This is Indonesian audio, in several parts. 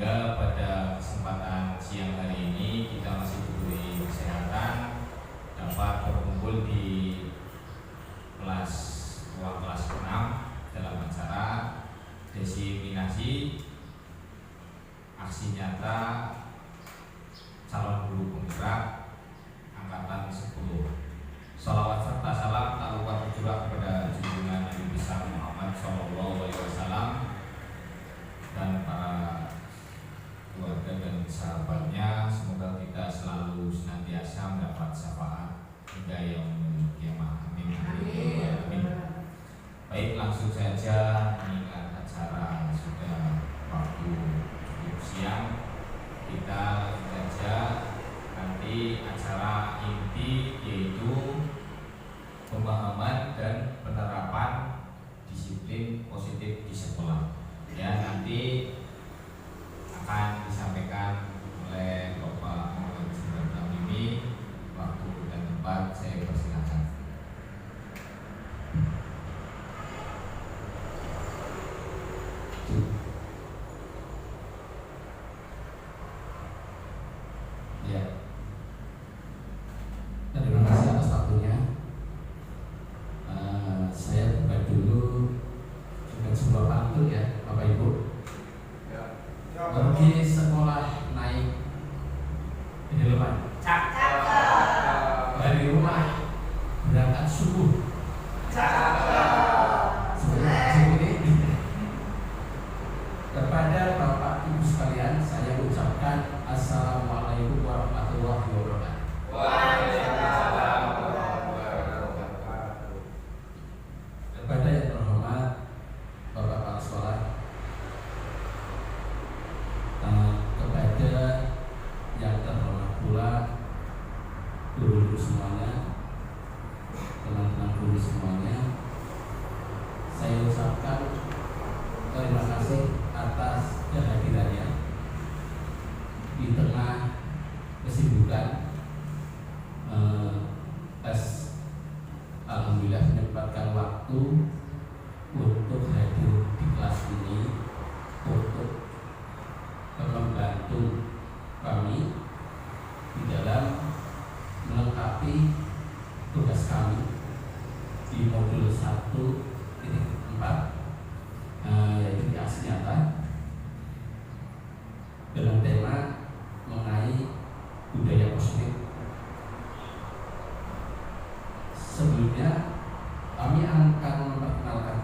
sehingga pada kesempatan siang hari ini kita masih diberi kesehatan dapat berkumpul di ruang kelas 6 dalam acara desiminasi aksi nyata calon guru penggerak angkatan 10. Salawat serta salam tak lupa tercurah kepada junjungan Nabi besar Muhammad SAW dan para keluarga dan sahabatnya. Semoga kita selalu senantiasa mendapat syafaat hingga yaumul qiyamah. Amin. Amin. Baik, langsung saja mengingat acara sudah waktu cukup siang. Kita langsung saja nanti acara inti yaitu pemahaman dan penerapan disiplin positif di sekolah. Ya, nanti akan disampaikan oleh Bapak Muhammad Sudarta Mimi. Waktu dan tempat saya persilakan. Ya, terima kasih atas waktunya. Saya buka dulu dengan sebuah pantun ya, Bapak Ibu. Pergi sekolah naik ini leman. Dari rumah berangkat subuh. Kepada Bapak Ibu sekalian, saya ucapkan Assalamualaikum warahmatullahi wabarakatuh. Waalaikumsalam warahmatullahi wabarakatuh. Kepada yang terhormat Bapak Kepala Sekolah, kepada yang terhormat pula guru-guru semuanya, teman-teman guru semuanya, saya ucapkan terima kasih atas kehadirannya di tengah kesibukan. Alhamdulillah menyempatkan waktu untuk hadir di kelas ini untuk membantu kami di dalam melengkapi tugas kami di modul 1.4, yaitu di aksi nyata dengan tema mengenai budaya positif. Sebelumnya kami akan memperkenalkan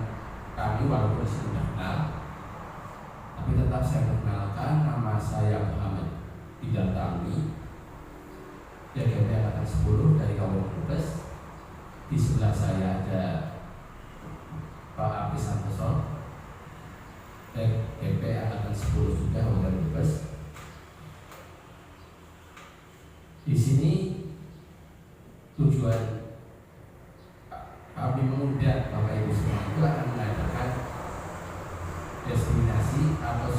kami, walaupun sudah kenal, tapi tetap saya perkenalkan. Nama saya Muhammad Idantami, DGP Angkatan 10 dari Kabupaten Brebes. Di sebelah saya ada Pak Apis Santoso, DGP Angkatan 10 juga Kabupaten Brebes. Di sini tujuan kami mengundang Bapak Ibu semua itu akan mengadakan destinasi atau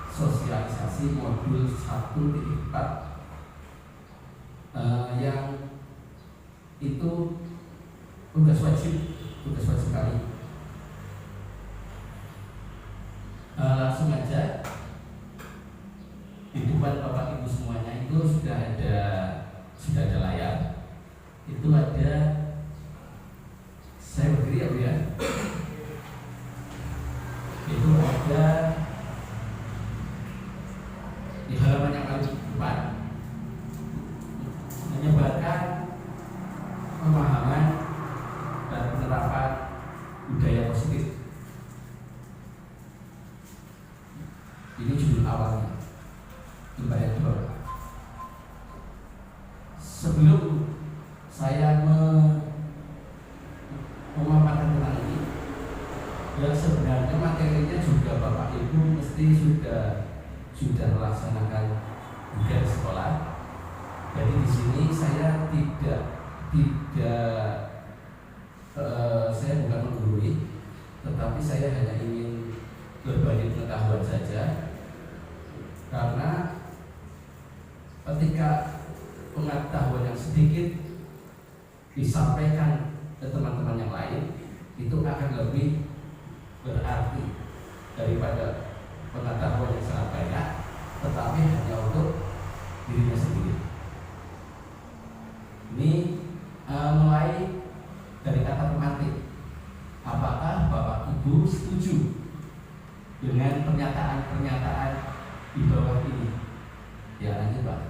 sosialisasi modul 1.4 yang itu tugas wajib kami. Langsung aja di depan Bapak Ibu semuanya itu sudah ada layar. Itu ada, saya berdiri ya Bu ya. Itu ada di halaman yang paling depan menyebarkan pemahaman dan penerapan budaya positif. Ini judul awalnya, budaya positif. Sebelum saya memaparkan tentang ini, yang sebenarnya materinya juga Bapak Ibu mesti sudah melaksanakan juga di sekolah. Jadi di sini saya saya bukan menggurui, tetapi saya hanya ingin berbagi pengetahuan saja, karena ketika pengetahuan yang sedikit disampaikan ke teman-teman yang lain, itu akan lebih berarti daripada pengetahuan yang tapi hanya untuk dirinya sendiri. Ini mulai dari kata pemantik. Apakah Bapak Ibu setuju dengan pernyataan-pernyataan di bawah ini? Ya, lanjut Pak.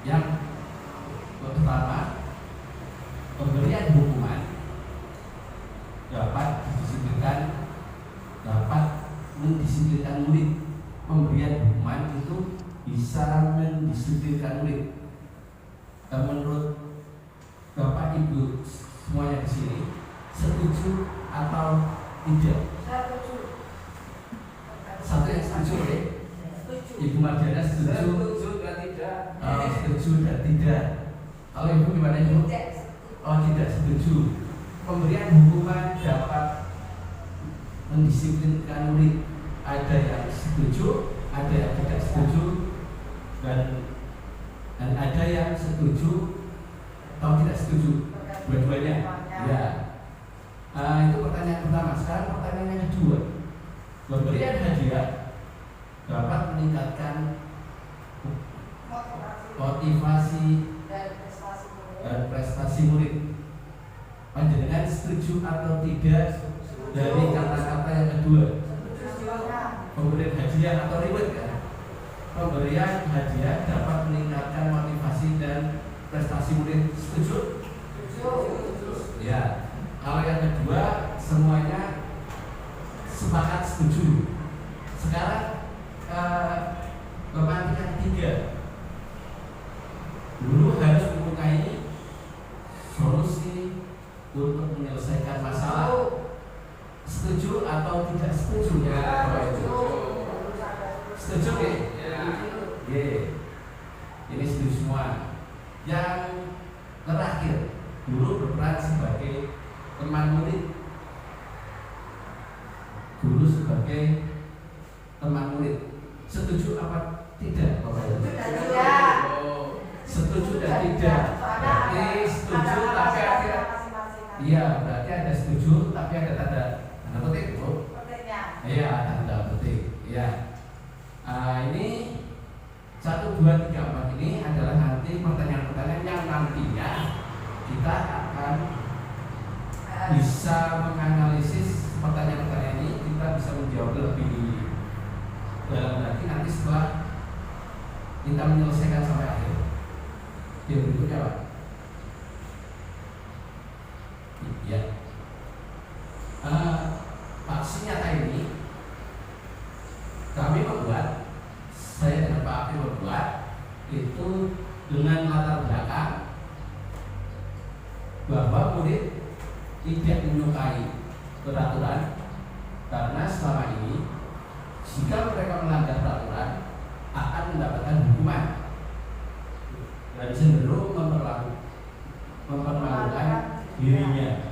Yang pertama, pemberian hukuman dapat mendisiplinkan murid. Pemberian hukuman itu bisa mendisiplinkan murid. Menurut Bapak Ibu semuanya di sini, setuju atau tidak? Satu yang setuju, ya? Ibu Mardiana setuju dan tidak. Setuju dan tidak. Kalau Ibu gimana Ibu? Oh, tidak setuju. Pemberian hukuman dapat mendisiplinkan murid. Ada yang setuju, ada yang tidak setuju, dan ada yang setuju atau tidak setuju. Dua-duanya. Ya. Itu pertanyaan pertama. Sekarang pertanyaan yang kedua. Pemberian hadiah dapat meningkatkan motivasi dan prestasi murid. Panjenengan setuju atau tidak dari kata-kata yang kedua? Pemberian hadiah atau reward ya? Pemberian hadiah dapat meningkatkan motivasi dan prestasi murid. Setuju? Ya. Kalau yang kedua semuanya sepakat setuju. Sekarang pemantik yang ketiga. Guru harus mempunyai solusi untuk menyelesaikan masalah. Setuju atau tidak setuju? Ya, setuju ya? Ini setuju semua. Yang terakhir, guru berperan sebagai teman murid. Guru sebagai teman murid. Setuju apa tidak, Bapak Ibu? Setuju dan tidak. Berarti setuju tapi ada. Iya, berarti ada setuju tapi ada tanda petik, Bu. Iya, tanda petik. Iya. Ini 1, 2, 3, 4 ini adalah nanti pertanyaan-pertanyaan yang nantinya kita akan bisa menganalisis pertanyaan-pertanyaan ini. Kita bisa menjawab lebih dalam lagi nanti setelah kita menyelesaikan sampai akhir. Yang berikutnya Pak. Ya. Aksi nyata ini kami membuat, saya dan Pak Afi membuat itu dengan latar belakang bahwa murid tidak menyukai peraturan, karena selama ini jika mereka melanggar peraturan akan mendapatkan hukuman dan cenderung mempermalukan dirinya.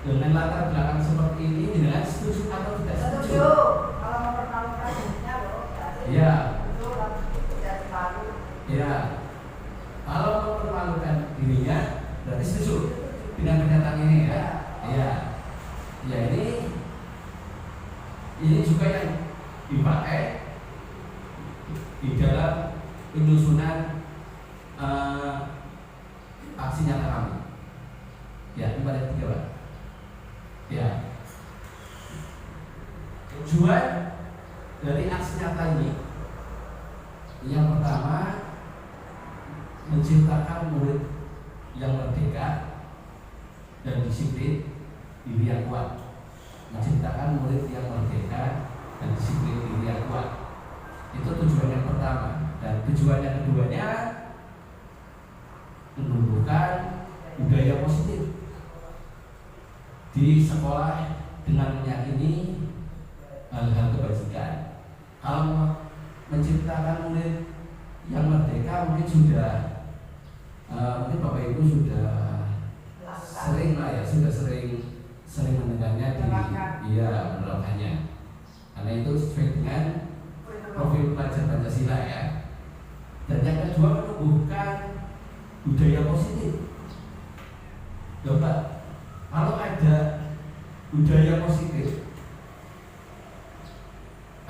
Dengan latar belakang seperti ini, dengan setuju atau tidak setuju? Setuju. Kalau mempermalukan dirinya, ya. Tidak malu. Ya. Kalau mempermalukan dirinya, berarti setuju dengan pernyataan ini ya. Ya. Ya, ini juga yang dipakai di dalam penyusunan aksi nyata kami. Ya, ini pada 3 Pak. Ya. Tujuan dari aksi nyata ini, yang pertama, menciptakan murid yang merdeka dan disiplin, diri yang kuat. Menciptakan murid yang merdeka dan disiplin, diri yang kuat. Itu tujuan yang pertama. Dan tujuan yang keduanya, menumbuhkan budaya positif di sekolah dengan meyakini hal-hal kebajikan. Kalau menciptakan murid yang merdeka, mungkin sudah mungkin Bapak Ibu sudah sering lah ya, sudah sering mendengarnya di menerapkannya. Karena itu sesuai dengan profil pelajar Pancasila ya. Dan yang kedua, menumbuhkan budaya positif. Bapak, kalau ada budaya positif,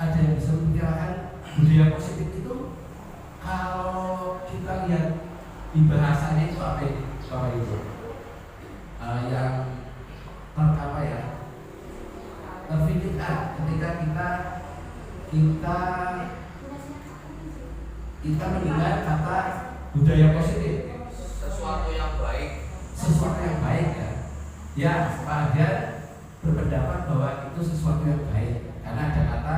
ada yang bisa memperkirakan budaya positif itu kalau kita lihat di bahasanya itu apa itu yang apa ya terpikirkan ketika kita mendengar kata budaya positif, sesuatu yang baik ya. Ya, Pak Adrian berpendapat bahwa itu sesuatu yang baik karena ada kata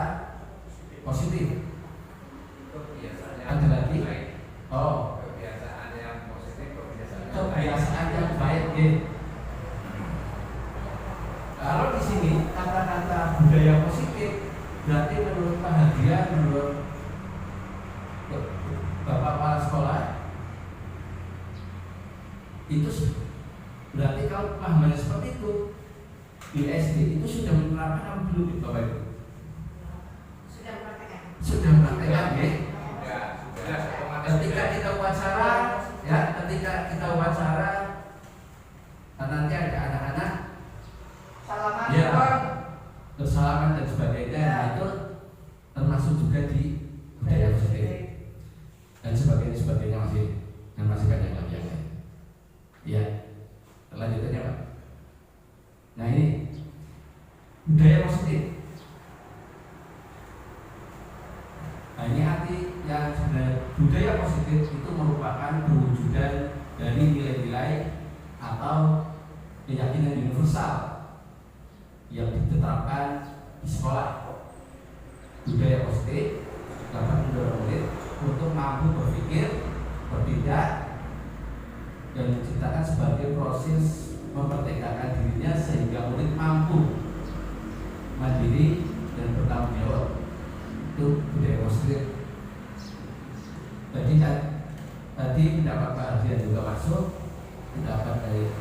positif. kebiasaan yang Ada lagi? baik. Oh, Kebiasaan yang positif, kebiasaan yang baik. kebiasaan yang baik. Ya. Kalau di sini kata-kata budaya positif berarti menurut Pak Adrian, menurut Bapak Kepala Sekolah itu berarti kalau pemahamannya seperti itu di SD itu sudah menerapkan atau belum Bapak Ibu? Sudah praktekkan. Sudah mempraktekkan ya. Sudah, Ketika kita wawancara, ya, nanti ada anak-anak Salaman. ya bersalaman dan sebagainya, Ya. nah, itu termasuk juga di budaya positif dan sebagainya masih banyak lagi yang lain. Ya, lanjutannya Pak. Nah ini budaya positif. Nah ini arti yang sebenarnya budaya positif itu merupakan perwujudan dari nilai-nilai atau keyakinan universal yang diterapkan di sekolah. Budaya positif dapat mendorong murid untuk mampu berpikir, bertindak, dan diciptakan sebagai proses memerdekakan dirinya sehingga murid mampu mandiri dan bertanggung jawab. Itu budaya positif. Tadi pendapat Pak Ardian juga masuk, pendapat dari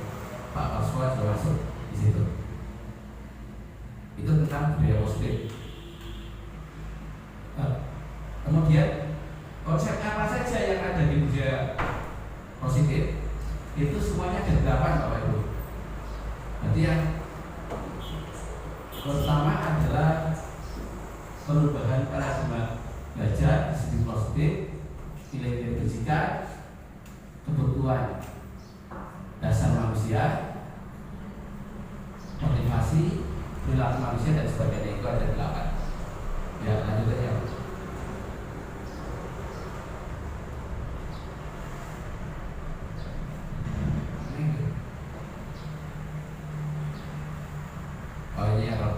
Pak Paswa juga masuk di situ. Itu tentang budaya positif. Kemudian konsep apa saja yang ada di budaya positif itu semuanya ada 8 Bapak Ibu. Nanti yang pertama adalah perubahan paradigma belajar sisi positif, nilai-nilai bersikap, kebutuhan dasar manusia, motivasi, perilaku manusia dan sebagainya, itu ada 8. Ya, lanjutnya. Oh ini error.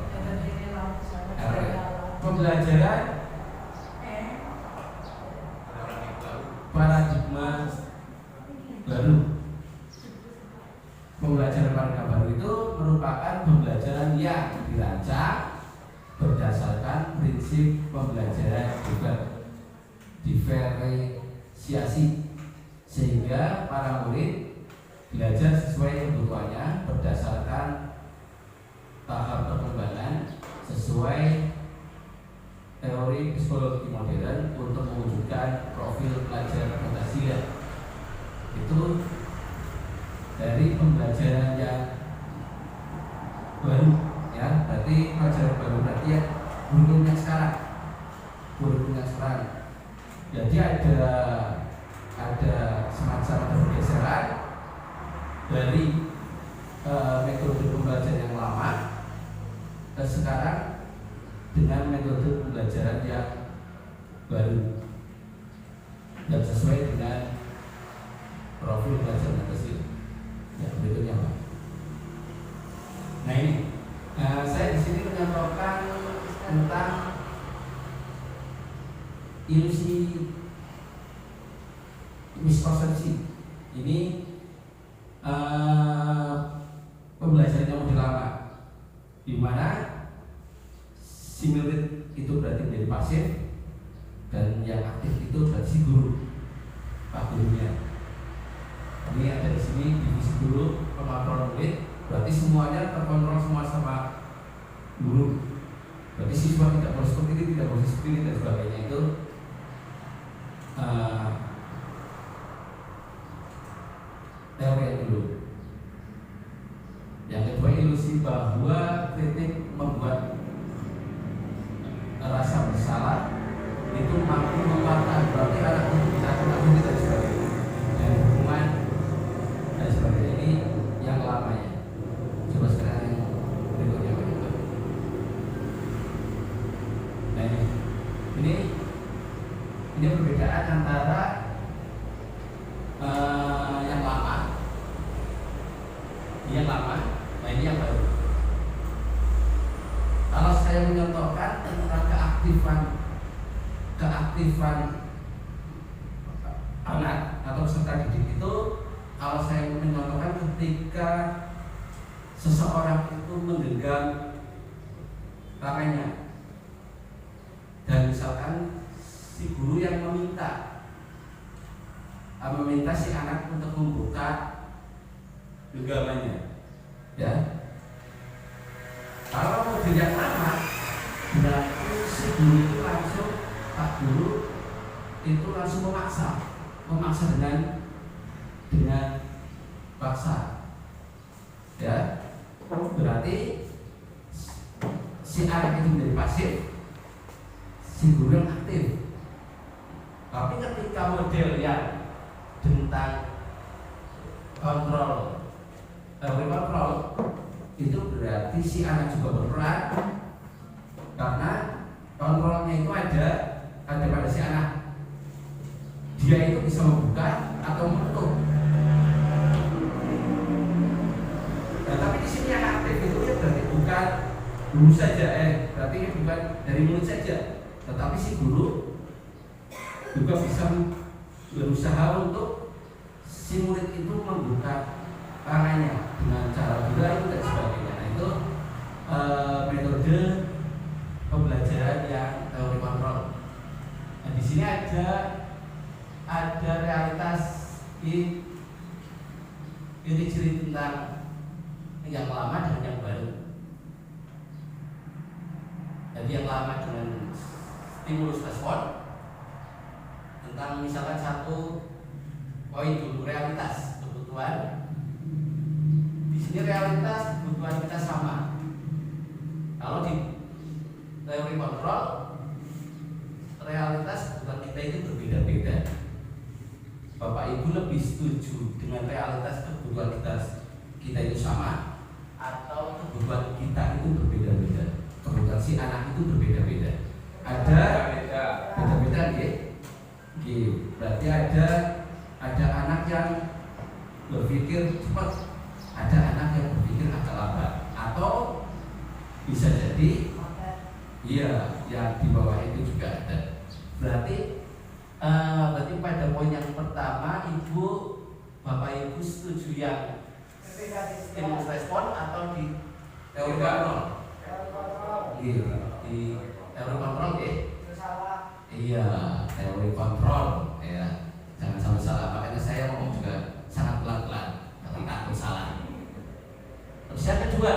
Pembelajaran paradigma baru. Pembelajaran paradigma baru itu merupakan pembelajaran yang dirancang berdasarkan prinsip pembelajaran diferensiasi, sehingga para murid belajar sesuai kebutuhannya berdasarkan tahap perkembangan sesuai teori psikologi modern untuk mewujudkan profil pelajar Pancasila. Itu dari pembelajaran yang baru, ya, berarti pelajaran baru berarti ya kurikulum yang sekarang. Jadi ada semacam pergeseran dari metode pembelajaran yang lama ke sekarang dengan metode pembelajaran yang baru dan sesuai dengan profil pelajar Pancasila. Ya, berikutnya Pak. Nah ini, saya di sini menyampaikan tentang ilusi miskonsepsi. Ini pembelajaran yang model lama, di mana si murid itu berarti menjadi pasif dan yang aktif itu berarti si guru, pak gurunya. Ini ada di sini divisi guru, pengontrol murid, berarti semuanya terkontrol semua sama guru. Berarti siswa tidak boleh seperti ini, tidak boleh seperti ini dan sebagainya. Itu teori yang dulu. Yang kedua, ilusi bahwa kritik membuat rasa salah itu mampu mematah, berarti anak itu ditakut-takuti dan sebagainya, dan hukuman dan sebagainya. Ini yang lamanya. Coba sekarang yang berikutnya bagaimana? Nah ini perbedaan antara yang lama, nah ini yang baru. Kalau saya menyontohkan tentang keaktifan anak atau peserta didik itu, kalau saya menyontohkan ketika seseorang itu menggenggam tangannya dan misalkan si guru yang meminta si anak untuk membuka genggamannya, ya. Kalau model yang lama, berarti si guru itu langsung, Pak Guru itu langsung memaksa dengan paksa, ya. Berarti si anak itu menjadi pasif, si guru yang aktif. Tapi ketika model yang tentang kontrol, itu berarti si anak juga berperan, karena kontrolnya itu ada pada si anak. Dia itu bisa membuka atau menutup. Nah, tapi di sini yang aktif itu ya berarti bukan guru saja, berarti ini bukan dari mulut saja, tetapi si guru juga bisa berusaha untuk si murid itu membuka tangannya dengan cara berlari dan sebagainya. Nah, itu metode pembelajaran yang teori kontrol. Nah, di sini ada realitas ciri tentang yang lama dan yang baru. Jadi yang lama dengan stimulus respon, tentang misalkan satu poin dulu, realitas kebutuhan. Di sini realitas kebutuhan kita sama. Kalau di teori kontrol, realitas kebutuhan kita itu berbeda-beda. Bapak Ibu lebih setuju dengan realitas kebutuhan kita itu sama, atau kebutuhan kita itu berbeda-beda? Kebutuhan si anak itu berbeda-beda. Ada beda-beda, ya. Berarti ada anak yang berpikir cepat, ada anak yang berpikir agak lambat, atau bisa jadi iya yang di bawah itu juga ada. Berarti pada poin yang pertama, Bapak Ibu setuju yang stimulus respon atau di teori kontrol? Di teori kontrol, ya. Iya, teori kontrol, ya. Jangan sampai salah, makanya saya ngomong juga sangat pelan-pelan, tapi takut salah. Terus yang kedua,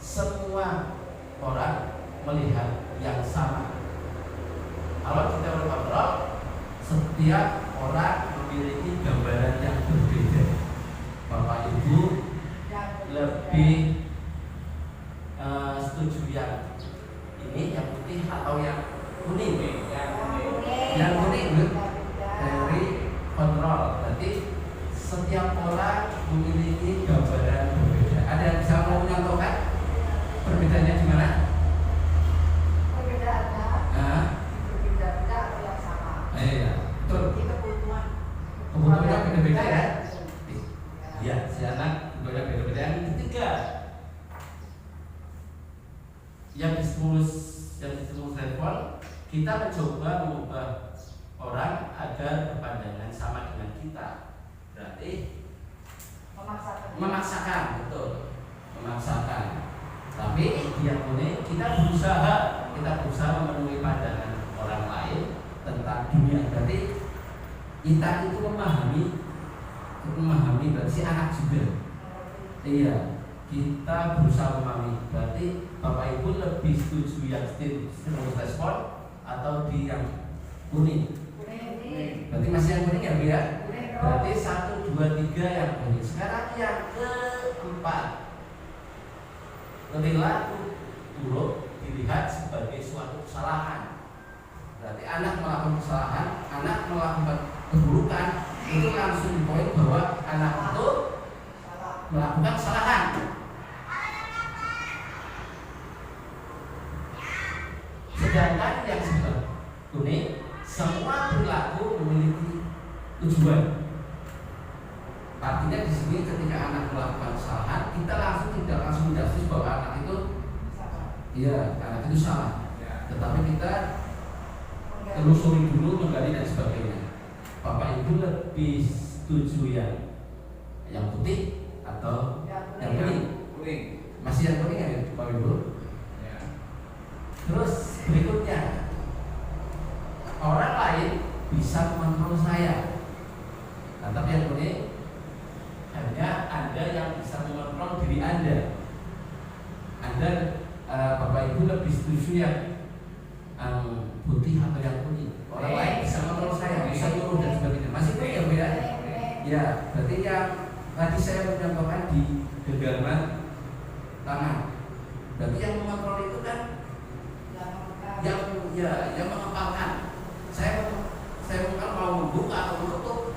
semua orang melihat yang sama. Kalau di teori kontrol, setiap orang memiliki gambaran yang berbeda. Bapak Ibu lebih setuju yang ini, yang putih atau yang kuning? Yang kuning, teori kontrol. Berarti setiap orang memiliki gambaran berbeda. Ada yang bisa mau menyontohkan perbedaannya di mana? Perbedaannya berbeda-beda atau yang sama? Iya, betul. Kebutuhannya beda-beda, ya. Iya, si anak kebutuhannya beda-beda. Yang ketiga, yang stimulus respon, kita mencoba mengubah orang agar berpandangan sama dengan kita. Berarti memaksakan, betul, memaksakan. Tapi yang unik, kita berusaha memenuhi pandangan orang lain tentang dunia. Berarti kita itu memahami berarti anak juga. Iya, kita berusaha memahami. Berarti Bapak Ibu lebih setuju yang stimulus respon atau di yang kuning? Berarti masih yang kuning, ya, Bu, ya? Berarti 1, 2, 3 yang kuning. Sekarang yang keempat, perilaku buruk dilihat dilihat sebagai suatu kesalahan. Berarti anak melakukan kesalahan, anak melakukan keburukan, itu langsung dipoin bahwa anak itu melakukan kesalahan. Sedangkan yang sebelah kuning, semua perilaku memiliki tujuan. Artinya di sini ketika anak melakukan kesalahan, kita tidak langsung menjudge bahwa anak itu, iya, anak itu salah. Tetapi kita telusuri dulu, menggali dan sebagainya. Bapak Ibu lebih setuju yang putih atau yang kuning? Kuning. Masih yang kuning ya, Bapak Ibu? Ya. Terus berikutnya, orang lain bisa mengontrol saya. Nah, tapi yang kuning, hanya Anda yang bisa mengontrol diri Anda. Anda, Bapak Ibu lebih setuju yang putih atau yang kuning? Orang lain bisa mengontrol saya, bisa nyuruh dan sebagainya. Masih kuning ya, Bu ya? Ya, berarti yang tadi saya menyampaikan di genggaman tangan. Berarti yang mengontrol itu kan yang mengepalkan. Saya bukan mau membuka atau menutup,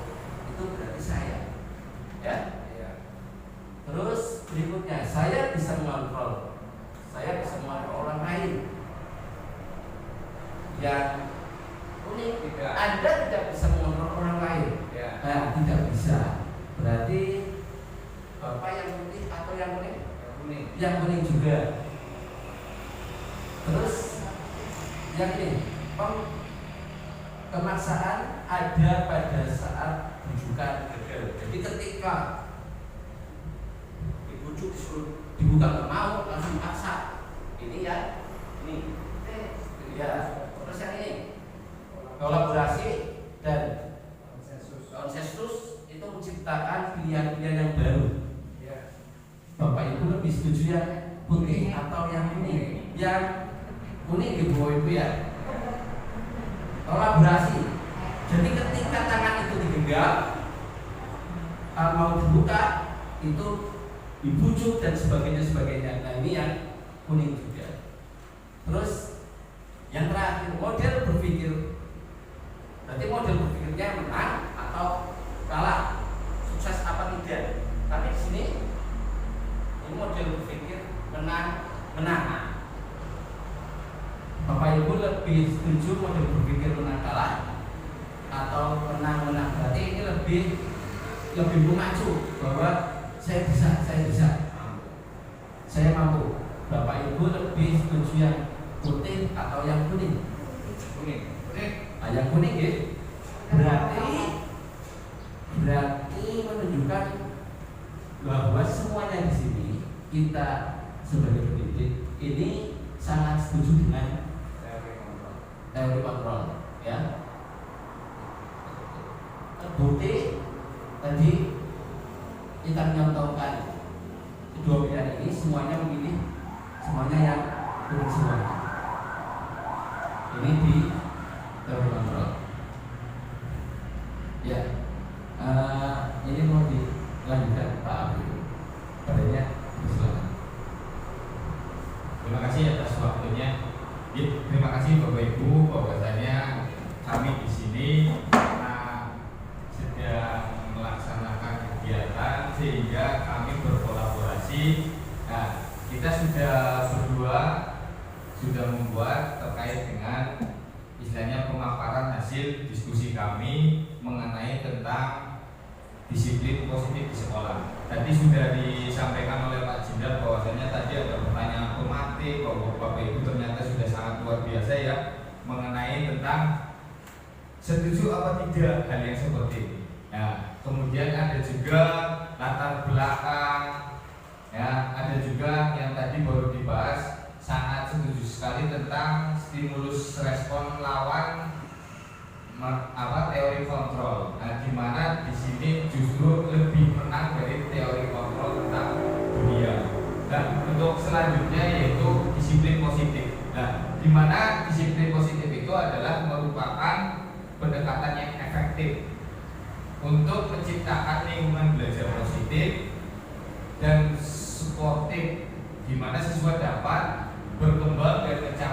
itu berarti saya. Ya. Terus berikutnya, saya bisa mengontrol. Saya bisa mengontrol orang lain. Yang kuning, Anda tidak bisa mengontrol orang lain. Nah, tidak bisa. Berarti Bapak yang putih atau yang kuning? Yang kuning juga. Terus yang ini, kemaksaan ada pada saat rujukan gagal. Jadi ketika dibujuk disuruh dibuka nggak mau, langsung paksa. Ini ya, ini ya. Terus yang ini kolaborasi dan konsensus itu menciptakan pilihan-pilihan yang baru. Bapak Ibu lebih setuju yang putih atau yang kuning? Yang kuning di bawah Ibu ya. Kolaborasi. Jadi ketika tangan itu digenggam, mau dibuka itu dibujuk dan sebagainya. Nah, ini yang kuning juga. Terus yang terakhir, model berpikir. Berarti model berpikirnya menang atau kalah, sukses apa tidak. Tapi di sini ini model berpikir menang. Bapak Ibu lebih setuju model berpikir menang kalah atau menang. Berarti ini lebih memacu bahwa saya bisa, saya mampu. Bapak Ibu lebih setuju yang putih atau yang kuning? Kuning. Yang kuning ya. Berarti menunjukkan bahwa semuanya di sini kita sebagai pendidik ini sangat setuju dengan teori kontrol, ya. Terbukti tadi kita menyontohkan kedua pilihan ini semuanya memilih yang kuning semuanya. Ini di teori kontrol. Ya, ini mau dilanjutkan Pak Abdul. Padanya, silakan. Terima kasih atas waktunya. Terima kasih Bapak Ibu, bahwasanya kami di sini karena sedang melaksanakan kegiatan sehingga kami berkolaborasi. Nah, kita sudah membuat terkait dengan istilahnya pemaparan hasil diskusi kami mengenai tentang disiplin positif di sekolah. Tadi sudah disampaikan oleh Pak Jenderal bahwasanya tadi ada pertanyaan otomatis bahwa Bapak Ibu ternyata sudah sangat luar biasa ya mengenai tentang setuju apa tidak hal yang seperti ini. Nah, kemudian ada juga latar belakang, ya, ada juga yang tadi baru dibahas sangat setuju sekali tentang stimulus respon lawan teori kontrol. Nah, di mana di sini justru lebih menang dari teori kontrol tentang dunia. Dan untuk selanjutnya yaitu disiplin positif. Nah, di mana disiplin positif itu adalah merupakan pendekatan yang efektif untuk menciptakan lingkungan belajar positif dan suportif, di mana siswa dapat berkembang dan mencapai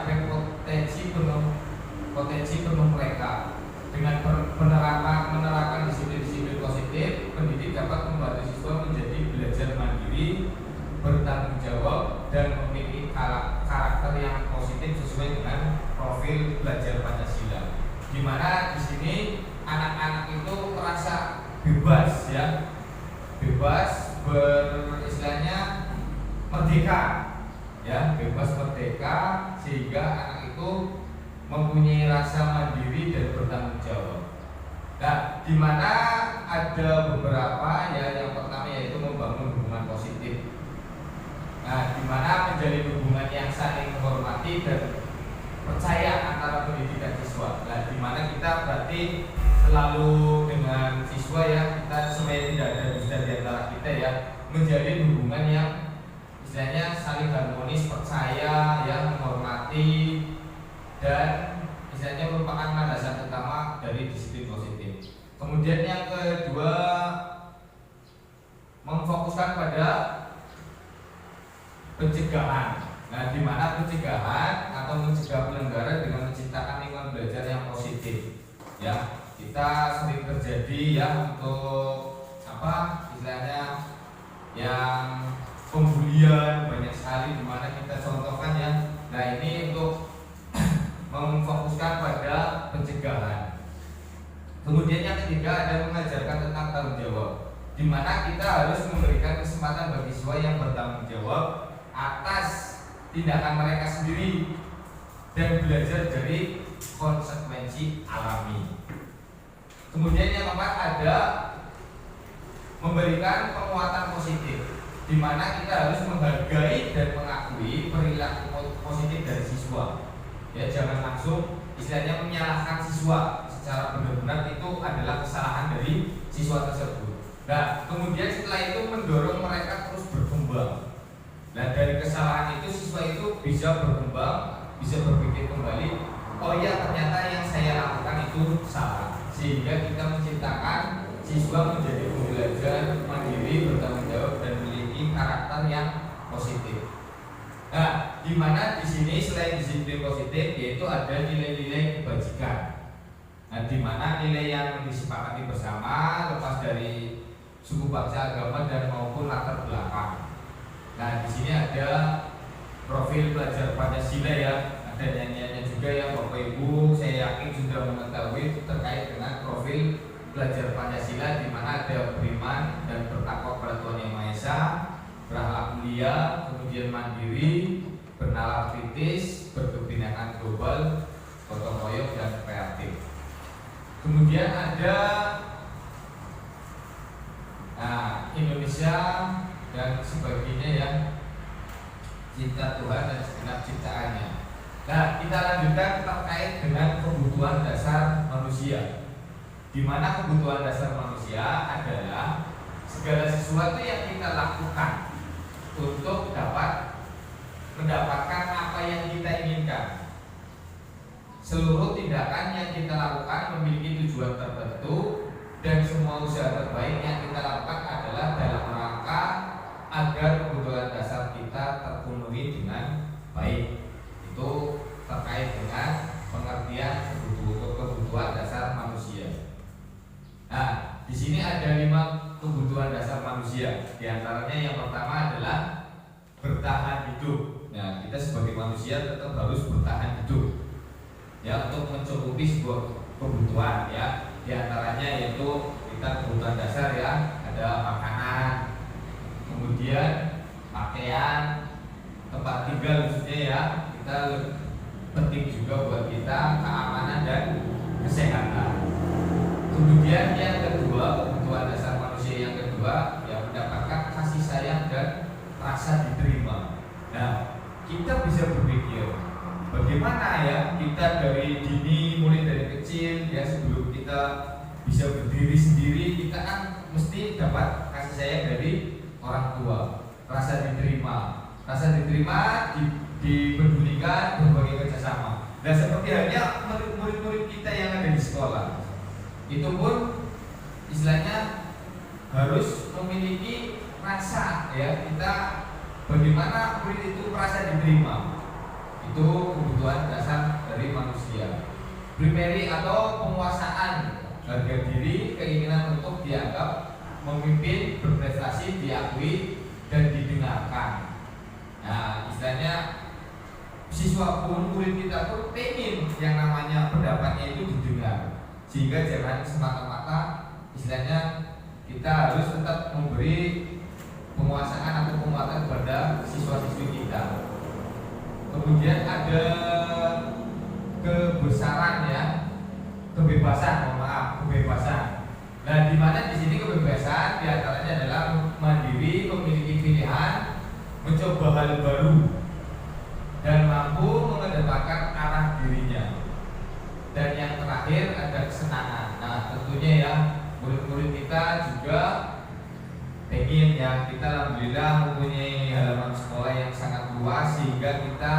profil belajar Pancasila, di mana di sini anak-anak itu merasa bebas ya, bebas beristilahnya merdeka ya, bebas merdeka, sehingga anak itu mempunyai rasa mandiri dan bertanggung jawab. Nah, di mana ada beberapa ya, yang pertama yaitu membangun hubungan positif. Nah, di mana menjalin hubungan yang saling menghormati dan percaya antara pendidik dan siswa. Nah, di mana kita berarti selalu dengan siswa ya, kita supaya tidak ada dusta di antara kita ya, menjalin hubungan yang istilahnya saling harmonis, percaya ya, menghormati, dan istilahnya merupakan landasan utama dari disiplin positif. Kemudian yang kedua, memfokuskan pada pencegahan. Nah, di mana pencegahan atau mencegah pelanggaran dengan menciptakan lingkungan belajar yang positif. Ya, kita sering terjadi ya untuk apa istilahnya yang pembulian banyak sekali, di mana kita contohkan ya. Nah, ini untuk memfokuskan pada pencegahan. Kemudian yang ketiga ada mengajarkan tentang tanggung jawab, di mana kita harus memberikan kesempatan bagi siswa yang bertanggung jawab atas tindakan mereka sendiri dan belajar dari konsekuensi alami. Kemudian yang keempat ada memberikan penguatan positif, di mana kita harus menghargai dan mengakui perilaku positif dari siswa. Ya, jangan langsung istilahnya menyalahkan siswa secara benar-benar, itu adalah kesalahan dari siswa tersebut. Nah, kemudian setelah itu mendorong mereka terus berkembang. Nah, dari kesalahan itu siswa itu bisa berkembang, bisa berpikir kembali, oh ya ternyata yang saya lakukan itu salah, sehingga kita menciptakan siswa menjadi pembelajar mandiri, bertanggung jawab, dan memiliki karakter yang positif. Nah, di mana di sini selain disiplin positif yaitu ada nilai-nilai kebajikan. Nah, di mana nilai yang disepakati bersama lepas dari suku, bangsa, agama, dan maupun latar belakang. Nah, di sini ada profil pelajar Pancasila ya, ada nyanyiannya juga ya Bapak Ibu. Saya yakin sudah mengetahui terkait dengan profil pelajar Pancasila, di mana ada beriman dan bertakwa kepada Tuhan Yang Maha Esa, berakhlak mulia, kemudian mandiri, bernalar kritis, berkebinekaan global, gotong royong, dan kreatif. Kemudian ada Indonesia dan sebagainya ya, cinta Tuhan dan segenap ciptaannya. Nah, kita lanjutkan terkait dengan kebutuhan dasar manusia, di mana kebutuhan dasar manusia adalah segala sesuatu yang kita lakukan untuk dapat mendapatkan apa yang kita inginkan. Seluruh tindakan yang kita lakukan memiliki tujuan tertentu, dan semua usaha terbaik yang kita lakukan adalah dalam rangka agar kebutuhan dasar kita terpenuhi dengan baik. Itu terkait dengan pengertian kebutuhan dasar manusia. Nah, di sini ada 5 kebutuhan dasar manusia. Di antaranya yang pertama adalah bertahan hidup. Nah, kita sebagai manusia tetap harus bertahan hidup ya, untuk mencukupi sebuah kebutuhan ya. Di antaranya yaitu kita kebutuhan dasar ya, ada makanan, kemudian pakaian, tempat tinggal khususnya ya, kita penting juga buat kita keamanan dan kesehatan. Kemudian yang kedua, kebutuhan dasar manusia yang kedua ya, mendapatkan kasih sayang dan rasa diterima. Nah, kita bisa berpikir bagaimana ya kita dari dini, mulai dari kecil ya, sebelum kita bisa berdiri sendiri, kita kan mesti dapat kasih sayang dari orang tua, rasa diterima, dipedulikan, berbagai kerjasama. Dan seperti halnya murid-murid kita yang ada di sekolah, itu pun istilahnya harus memiliki rasa ya, kita bagaimana murid itu merasa diterima. Itu kebutuhan dasar dari manusia. Primary atau penguasaan harga diri, keinginan untuk dianggap memimpin, berprestasi, diakui, dan didengarkan. Nah, istilahnya siswa pun murid kita pun pengen yang namanya pendapatnya itu didengar, sehingga jangan semata-mata istilahnya kita harus tetap memberi penguasaan atau penguatan kepada siswa-siswi kita. Kemudian ada kebesaran ya, kebebasan. Nah, di mana di sini kebebasan diantaranya adalah mandiri, memiliki pilihan, mencoba hal baru, dan mampu mengedepankan arah dirinya. Dan yang terakhir ada kesenangan. Nah, tentunya ya murid-murid kita juga pengen ya, kita alhamdulillah mempunyai halaman sekolah yang sangat luas sehingga kita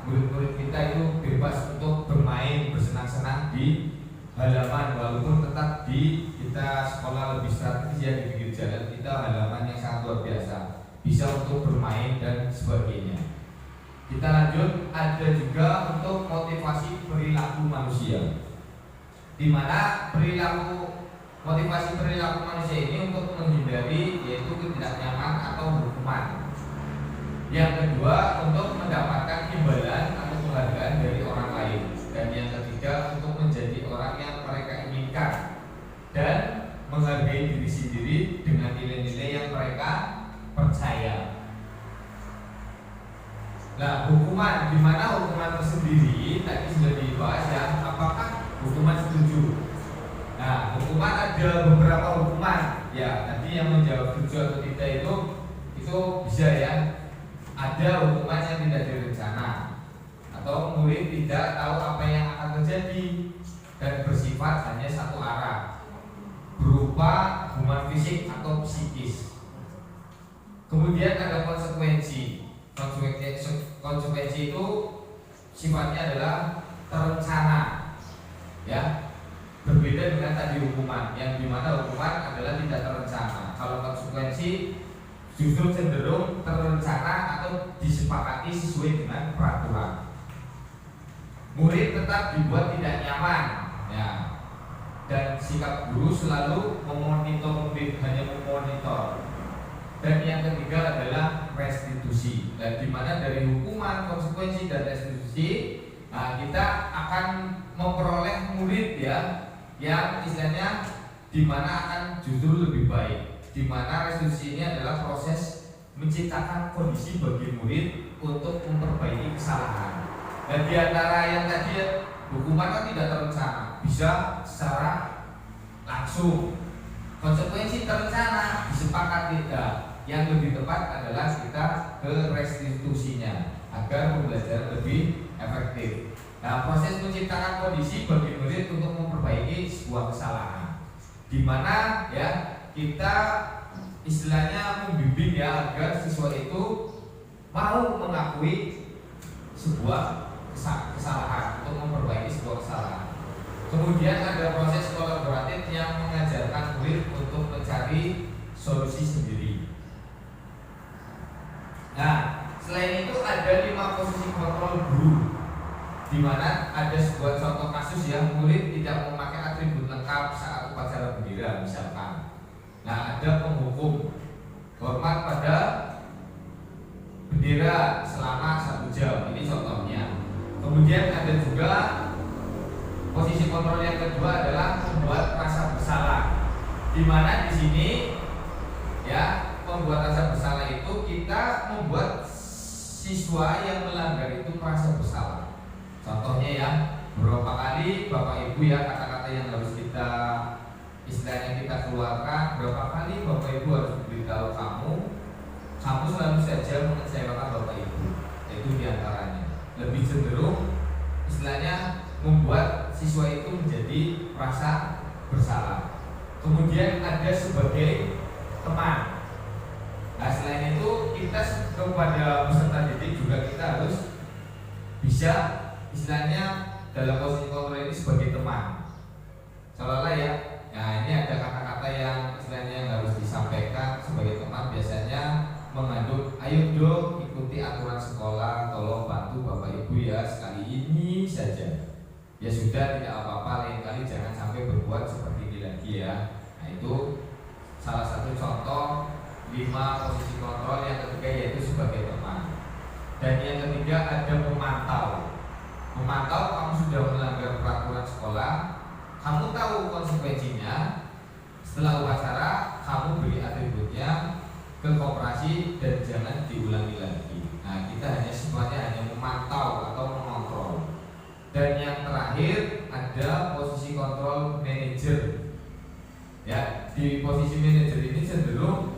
murid-murid kita itu bebas untuk bermain, bersenang-senang di halaman, walaupun tetap di kita sekolah lebih strategis ya, di pinggir jalan kita halaman yang sangat luar biasa, bisa untuk bermain dan sebagainya. Kita lanjut, ada juga untuk motivasi perilaku manusia, di mana motivasi perilaku manusia ini untuk menghindari yaitu ketidaknyaman atau hukuman. Yang kedua, untuk mendapatkan imbalan atau penghargaan dari orang lain. Dan yang ketiga, untuk menjadi orang yang mereka inginkan dan menghargai diri sendiri dengan nilai-nilai yang mereka percaya. Nah, hukuman, di mana hukuman tersendiri tadi sudah dibahas ya, apakah hukuman setuju? Nah, hukuman ada beberapa hukuman ya. Tadi yang menjawab setuju atau tidak itu bisa ya. Ada hukuman yang tidak direncana atau murid tidak tahu apa yang akan terjadi dan bersifat hanya satu arah, berupa hukuman fisik atau psikis. Kemudian ada konsekuensi. Konsekuensi itu sifatnya adalah terencana ya. Berbeda dengan tadi hukuman, yang dimana hukuman adalah tidak terencana. Kalau konsekuensi justru cenderung terencana atau disepakati sesuai dengan peraturan. Murid tetap dibuat tidak nyaman ya, dan sikap guru selalu memonitor murid, hanya memonitor. Dan yang ketiga adalah restitusi. Dan dimana dari hukuman, konsekuensi dan restitusi, nah, kita akan memperoleh murid ya, yang istilahnya dimana akan justru lebih baik. Dimana restitusi ini adalah proses menciptakan kondisi bagi murid untuk memperbaiki kesalahan. Dan diantara yang tadi hukuman kan tidak terencana, bisa secara langsung. Konsekuensi terencana disepakati tidak. Yang lebih tepat adalah kita ke restitusinya agar pembelajaran lebih efektif. Nah, proses menciptakan kondisi bagi murid untuk memperbaiki sebuah kesalahan, di mana ya kita istilahnya membimbing ya agar siswa itu mau mengakui sebuah kesalahan untuk memperbaiki sebuah kesalahan. Kemudian ada proses kolaboratif yang mengajarkan murid untuk mencari solusi sendiri. Nah, selain itu ada 5 posisi kontrol guru, di mana ada sebuah contoh kasus yang murid tidak memakai atribut lengkap saat upacara bendera misalkan. Nah, ada penghukum hormat pada bendera selama 1 jam, ini contohnya. Kemudian ada juga posisi kontrol yang kedua adalah membuat rasa bersalah, di mana di sini ya, membuat rasa bersalah itu kita membuat siswa yang melanggar itu merasa bersalah. Contohnya ya, beberapa kali Bapak Ibu ya, kata-kata yang harus kita istilahnya kita keluarkan, berapa kali Bapak Ibu harus beritahu kamu selalu saja mengecewakan Bapak Ibu. Itu diantaranya. Lebih cenderung istilahnya membuat siswa itu menjadi merasa bersalah. Kemudian ada sebagai teman. Nah, selain itu kita kepada peserta didik juga kita harus bisa istilahnya dalam posisi kontrol ini sebagai teman. Seolah-olah ya, nah ini ada kata-kata yang istilahnya yang harus disampaikan sebagai teman, biasanya mengandung ayo dong ikuti aturan sekolah, tolong bantu Bapak Ibu ya sekali ini saja. Ya sudah, tidak apa-apa, lain kali jangan sampai berbuat seperti ini lagi ya. Nah, itu salah satu contoh 5 posisi kontrol yang ketiga, yaitu sebagai teman. Dan yang ketiga ada pemantau. Memantau kamu sudah melanggar peraturan sekolah, kamu tahu konsekuensinya. Setelah upacara, kamu beri atributnya ke koperasi dan jangan diulangi lagi. Nah, kita hanya memantau atau mengontrol. Dan yang terakhir ada posisi kontrol manajer. Ya, di posisi manajer ini cenderung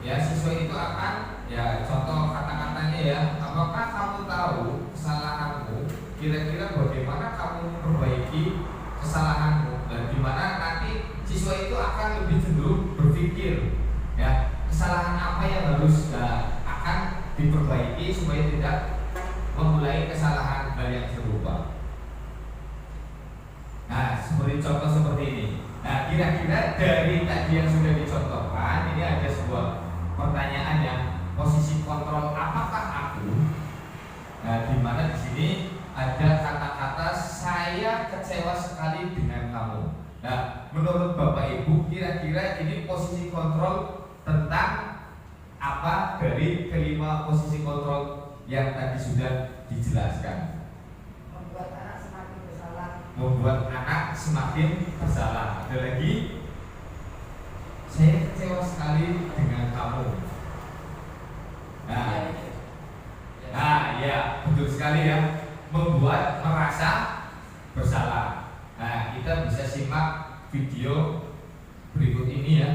ya siswa itu akan ya contoh kata-katanya ya, apakah kamu tahu kesalahanmu? Kira-kira bagaimana kamu memperbaiki kesalahanmu? Dan di mana nanti siswa itu akan lebih cenderung berpikir ya kesalahan apa yang harus akan diperbaiki supaya tidak memulai kesalahan hal yang serupa. Nah, seperti contoh seperti ini. Nah, kira-kira dari tadi yang sudah dicontohkan, ini ada sebuah pertanyaan yang posisi kontrol apakah aku? Nah, di mana di sini ada kata-kata saya kecewa sekali dengan kamu. Nah, menurut Bapak Ibu, kira-kira ini posisi kontrol tentang apa dari kelima posisi kontrol yang tadi sudah dijelaskan? Membuat anak semakin bersalah. Membuat anak semakin bersalah. Ada lagi, saya kecewa sekali dengan kamu. Nah, ya betul sekali ya, membuat merasa bersalah. Nah, kita bisa simak video berikut ini ya.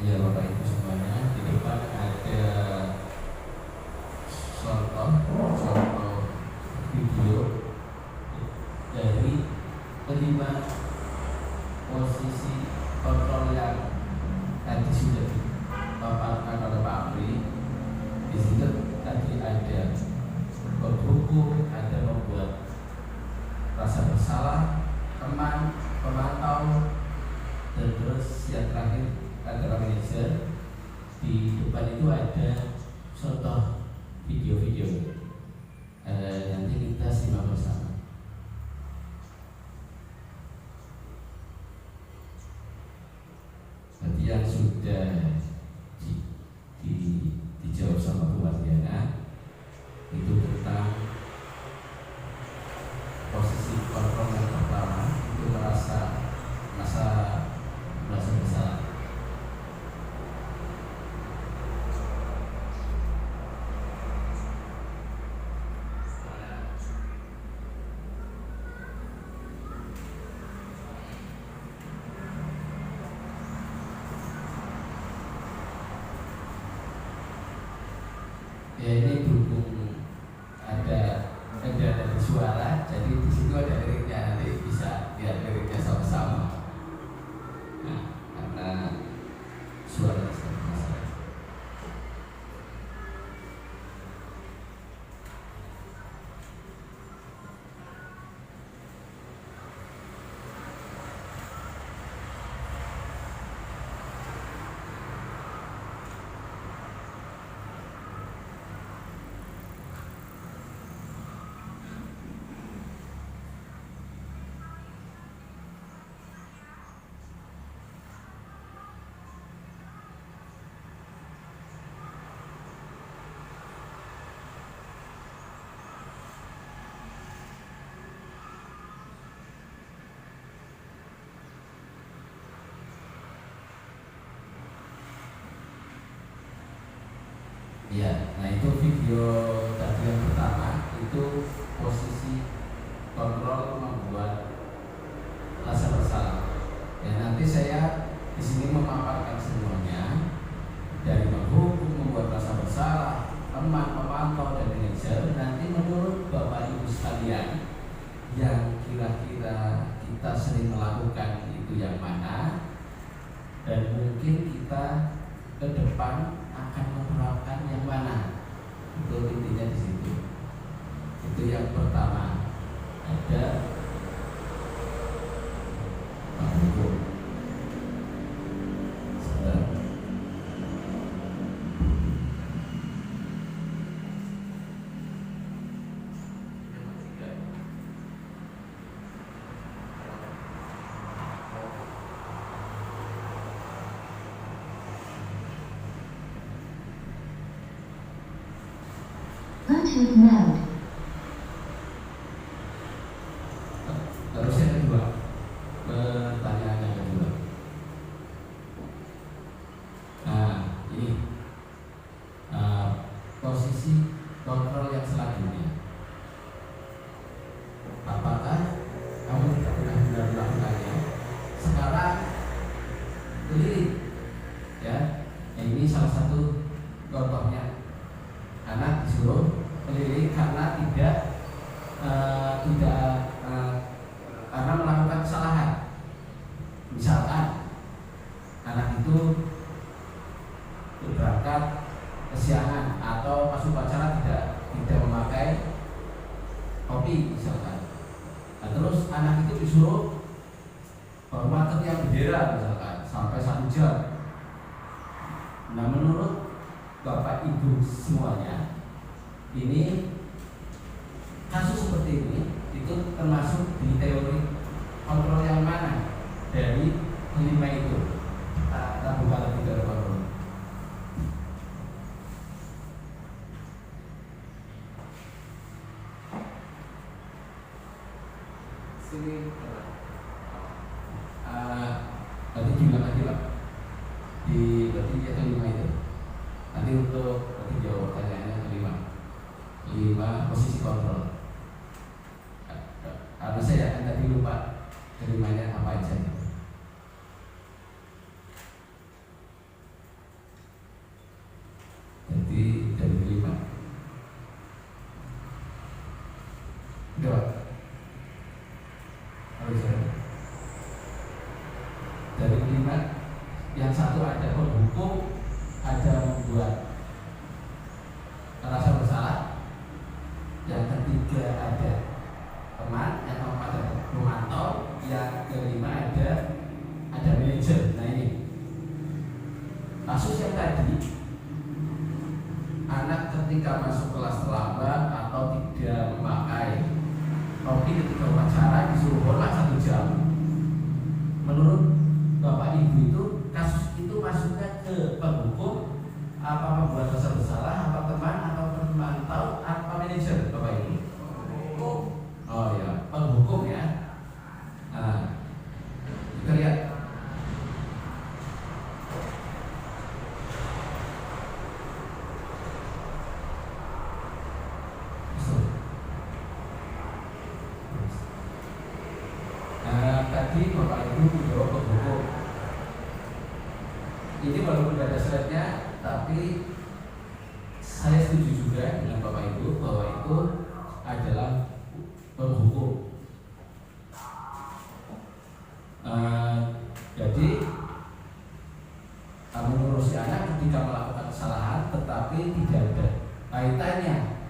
Ya Bapak Ibu semuanya, di depan ada contoh video dari kelima posisi kontrol yang tadi sudah dipaparkan oleh Pak Apri. Di situ tadi ada berhukum, ada membuat rasa bersalah, teman, pemantau, dan terus yang terakhir adalah manajer. Di depan itu ada contoh video-video. Nanti kita simak bersama. Nanti yang sudah dijawab sama Bu Mardiana itu tentang posisi kontrol yang pertama itu merasa bersalah. Ya, ini berhubung ada dari suara, jadi di situ ada liriknya, nanti bisa lihat liriknya sama-sama. Nah, karena suara sama-sama. Ya, nah itu video tadi yang pertama itu posisi kontrol membuat rasa bersalah. Ya, nanti saya di sini memaparkan semuanya dari menghukum, membuat rasa bersalah, teman, pemantau, dan manajer. Nanti menurut Bapak Ibu sekalian yang kira-kira kita sering melakukan itu yang mana, dan mungkin kita ke depan akan menerapkan yang mana. Itu intinya di situ. Itu yang pertama, ada menghukum. Bluetooth mode. Terus yang kedua, pertanyaan yang kedua. Nah, ini posisi kontrol yang selanjutnya. Apakah kamu tidak pernah benar melakukannya? Sekarang keliling, ya. Ini salah satu contohnya. Anak disuruh keliling karena karena melakukan kesalahan. Misalkan anak itu berangkat kesiangan atau pas upacara tidak memakai topi misalkan. Nah, terus anak itu disuruh hormati yang bendera misalkan sampai 1 jam. Nah, menurut Bapak Ibu semuanya, ini kasus seperti ini itu termasuk di teori kontrol yang mana dari 5 itu? Kita buka lagi dari kontrol. Sini. Tadi diulang lagi Pak. Berarti yang kelima itu. Nanti untuk nanti jawab pertanyaannya kelima. 5 posisi kontrol. Harus saya kan tadi lupa kelimanya apa aja. Jadi dari 5. Udah Pak. Harus saya. Dari 5, yang satu ada penghukum, ada membuat rasa bersalah, yang ketiga ada teman, yang keempat ada memantau, yang kelima ada manajer. Nah ini kasus yang tadi, anak ketika masuk kelas terlambat atau tidak memakai topi ketika upacara disuruh hormat 1 jam. Menurut Bapak Ibu itu kasus itu masuknya ke penghukum, apa membuat rasa bersalah, apa teman, atau pemantau, apa manajer Bapak Ibu? Oh ya, penghukum ya. Nah, kita lihat. Tadi Bapak Ibu menjawab penghukum. Ini walaupun tidak ada slide-nya, tapi saya setuju juga dengan Bapak Ibu bahwa itu adalah penghukum. Jadi mengurusi anak ketika melakukan kesalahan, tetapi tidak ada kaitannya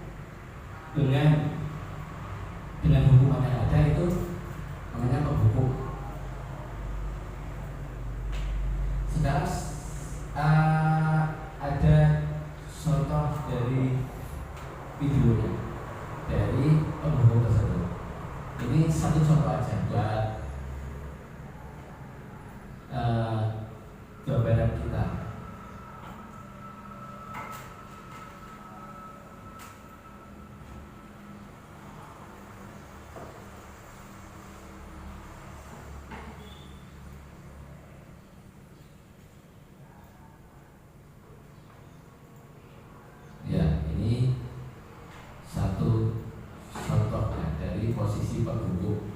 dengan hukuman yang ada, itu namanya penghukum. Sekarang ada contoh dari videonya dari penghukum tersebut. Ini satu contoh aja buat gambaran kita. Ya, ini satu contohnya dari posisi penghukum.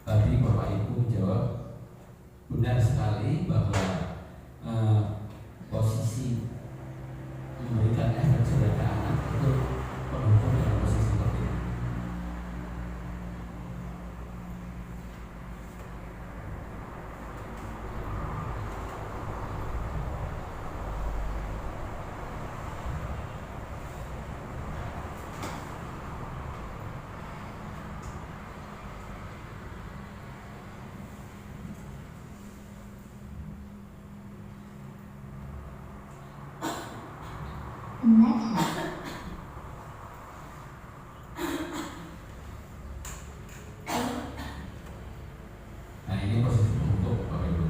Tadi Bapak Ibu menjawab benar sekali bahwa posisi memberikan efek jerah ke anak itu penghukum dalam posisi seperti ini. Nah ini posisi pembentuk Bapak Ibu.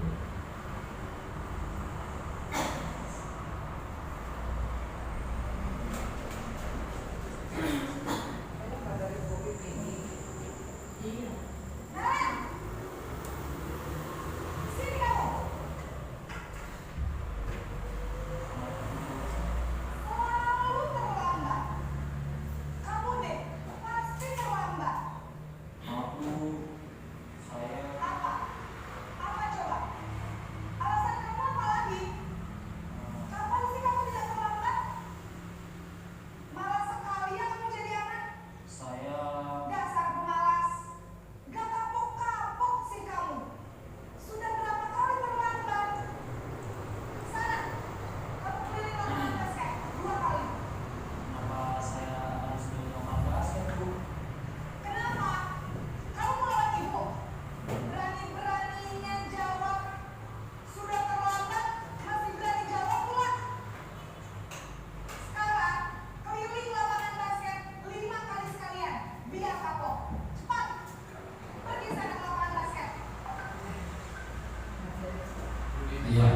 Iya,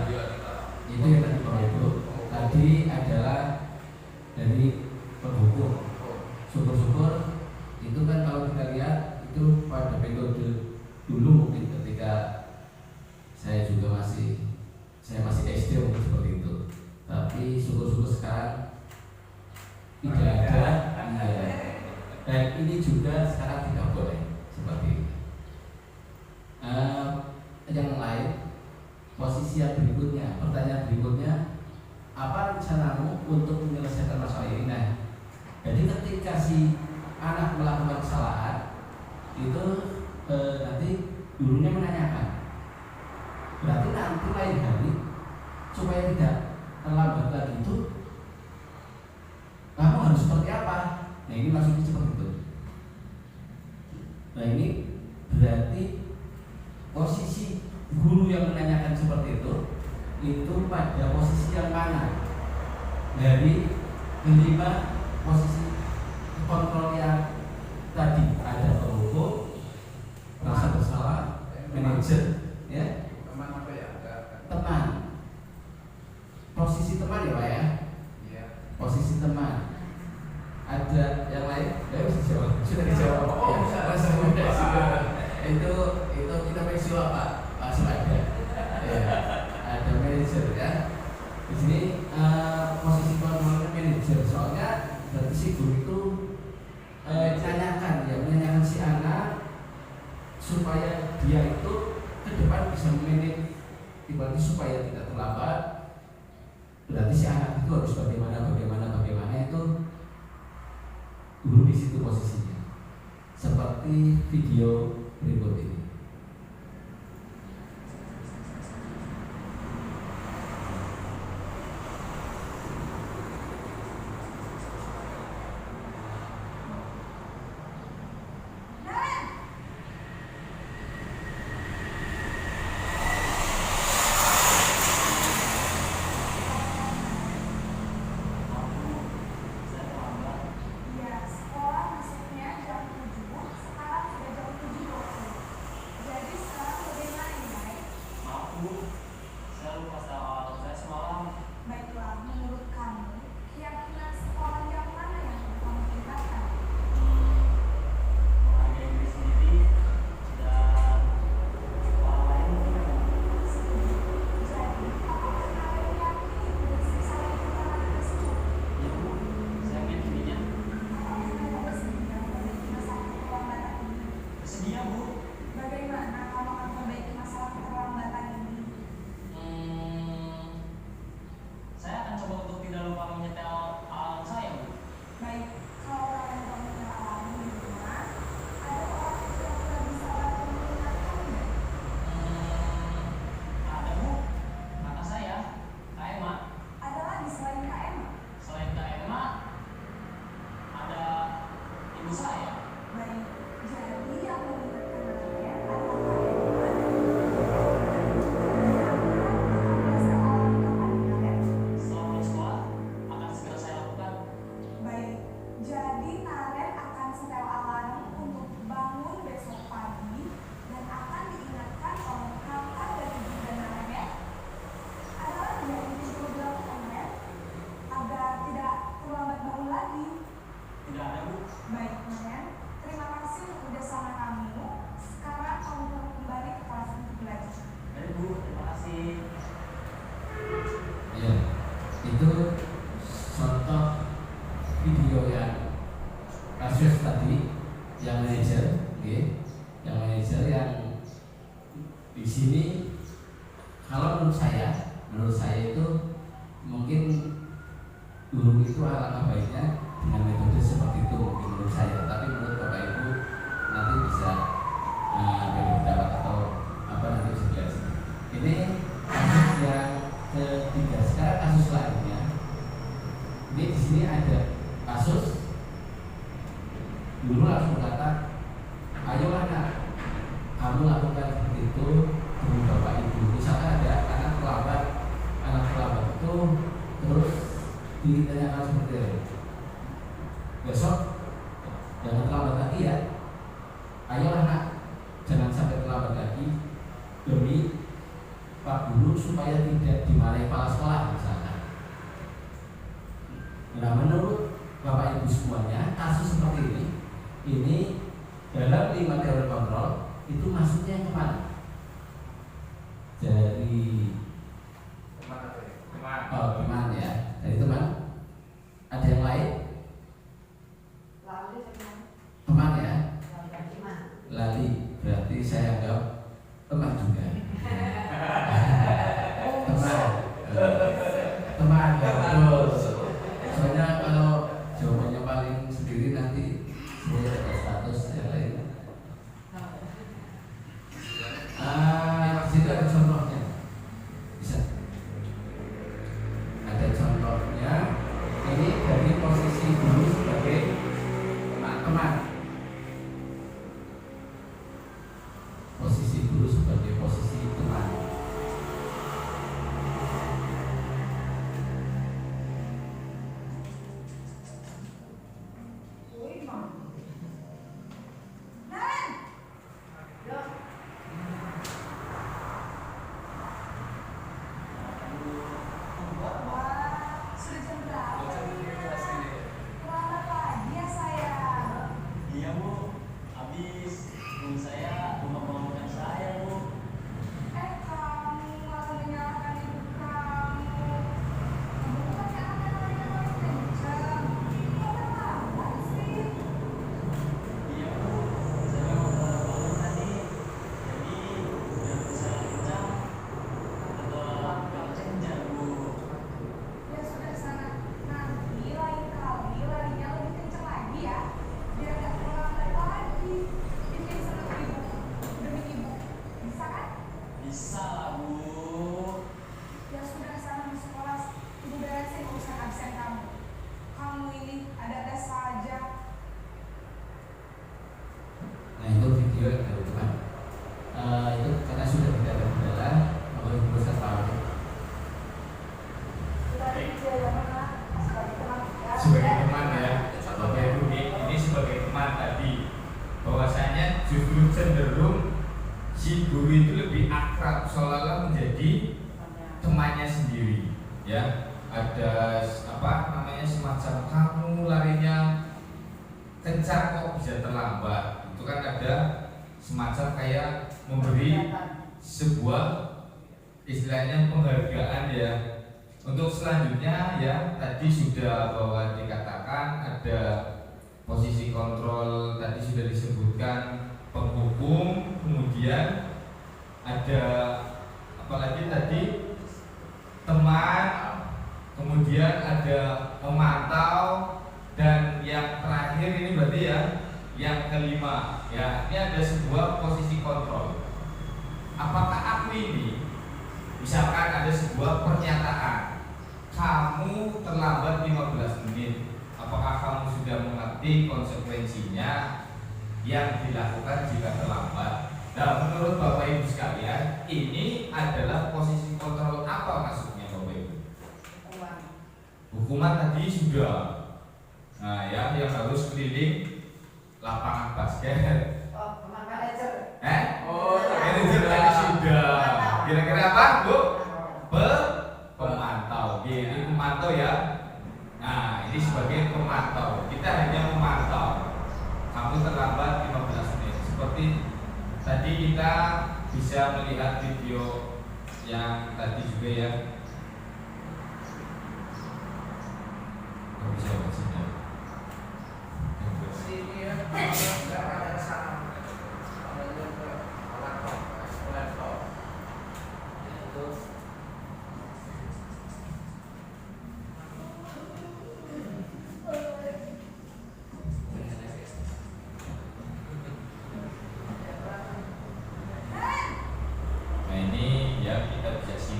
itu yang tadi Bapak Ibu. Tadi adalah dari penghukum. Syukur-syukur itu kan kalau kita lihat itu pada metode dulu mungkin ketika saya masih SD mungkin seperti itu. Tapi syukur-syukur sekarang tidak ada. Iya. Dan ini juga sekarang tidak boleh seperti itu. Yang lain, posisi yang berikutnya, pertanyaan berikutnya, apa rencanamu untuk menyelesaikan masalah ini? Nah, jadi ketika si anak melakukan kesalahan itu nanti gurunya menanyakan, berarti nanti lain hari supaya tidak terlambat lagi itu kamu harus seperti apa? Nah ini maksudnya seperti itu. Nah ini berarti posisi guru yang menanyakan seperti itu pada posisi yang mana? Dari kelima posisi kontrol yang tadi ada penghukum, rasa bersalah, manajer, ya, Teman apa ya? teman. Posisi teman ya Pak ya? Iya. Posisi teman. Ada yang lain? Ya bisa jawab. Sudah dijawab. Oh, bisa. Itu kita pensiun Pak. Langsung ada. Ya, ada manajer ya. Di sini posisi kontrolnya manajer. Soalnya berarti si guru itu menanyakan si anak supaya dia itu ke depan bisa memanage, berarti supaya tidak terlambat. Berarti si anak itu harus bagaimana itu guru di situ posisinya. Seperti video berikut ini. Saya akan coba untuk tidak lupa menyetel alarm saya, Bu. Baik, kalau orang tua menurut saya itu mungkin guru itu alangkah baiknya dengan metode seperti itu mungkin menurut saya. Tapi menurut Bapak Ibu nanti bisa beda pendapat atau apa nanti bisa jelaskan. Ini kasus yang ketiga. Sekarang kasus lainnya. Ini di sini ada kasus guru langsung berkata, ayolah nak, kamu lakukan seperti itu demi Bapak Ibu. Misalkan ada anak terlambat itu terus ditanyakan seperti itu, besok jangan terlambat lagi ya, ayolah nak, jangan sampai terlambat lagi demi Pak Guru supaya tidak dimarahi kepala sekolah misalkan. Nah, menurut Bapak Ibu semuanya, kasus seperti ini dalam 5 teori kontrol itu masuknya kemana? Dari teman ya, dari teman. Ada yang lain? Teman ya? Lali, berarti saya anggap teman juga. Teman ya, betul. Soalnya kalau jawabannya paling sendiri nanti semuanya ada status yang lain. Di situ ada contohnya. Bisa. Ada contohnya. Ini dari posisi guru sebagai teman. Posisi guru sebagai posisi teman. Istilahnya penghargaan ya. Untuk selanjutnya ya, tadi sudah bahwa dikatakan ada posisi kontrol, tadi sudah disebutkan penghukum, kemudian ada apalagi tadi teman, kemudian ada pemantau, dan yang terakhir ini berarti ya yang kelima ya, ini ada sebuah posisi kontrol. Apakah aku ini, misalkan ada sebuah pernyataan, kamu terlambat 15 menit, apakah kamu sudah mengerti konsekuensinya yang dilakukan jika terlambat? Nah, menurut Bapak Ibu sekalian, ini adalah posisi kontrol apa maksudnya Bapak Ibu? Hukuman tadi sudah. Nah ya, yang harus keliling lapangan basket. Manajer tadi sudah. Kira-kira apa, Bu? Pemantau. Ini pemantau ya. Nah, ini sebagai pemantau. Kita hanya memantau. Kamu terlambat 15 menit. Seperti tadi kita bisa melihat video yang tadi juga ya. Bisa baca. Sini ya, nggak ada sana. Laptop.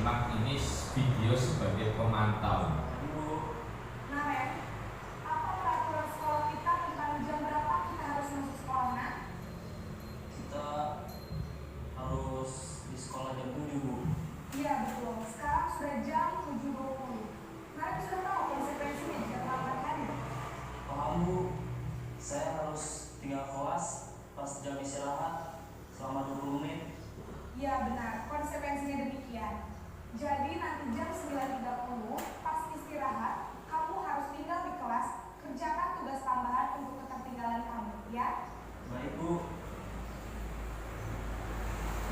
simak ini video sebagai pemantau. Nah, Ren, apa peraturan sekolah kita tentang jam berapa kita harus masuk sekolah, Nak? Kita harus di sekolah jam 7, Bu. Iya, betul. Sekarang sudah jam 7.20. Kalian sudah tahu konsekuensinya jika melanggarkannya? Paham, Bu. Saya harus tinggal kelas pas jam istirahat selama 20 menit. Iya, benar. Konsekuensinya demikian. Jadi nanti jam 9.30 pas istirahat, kamu harus tinggal di kelas, kerjakan tugas tambahan untuk ketertinggalan kamu, ya? Baik, Bu.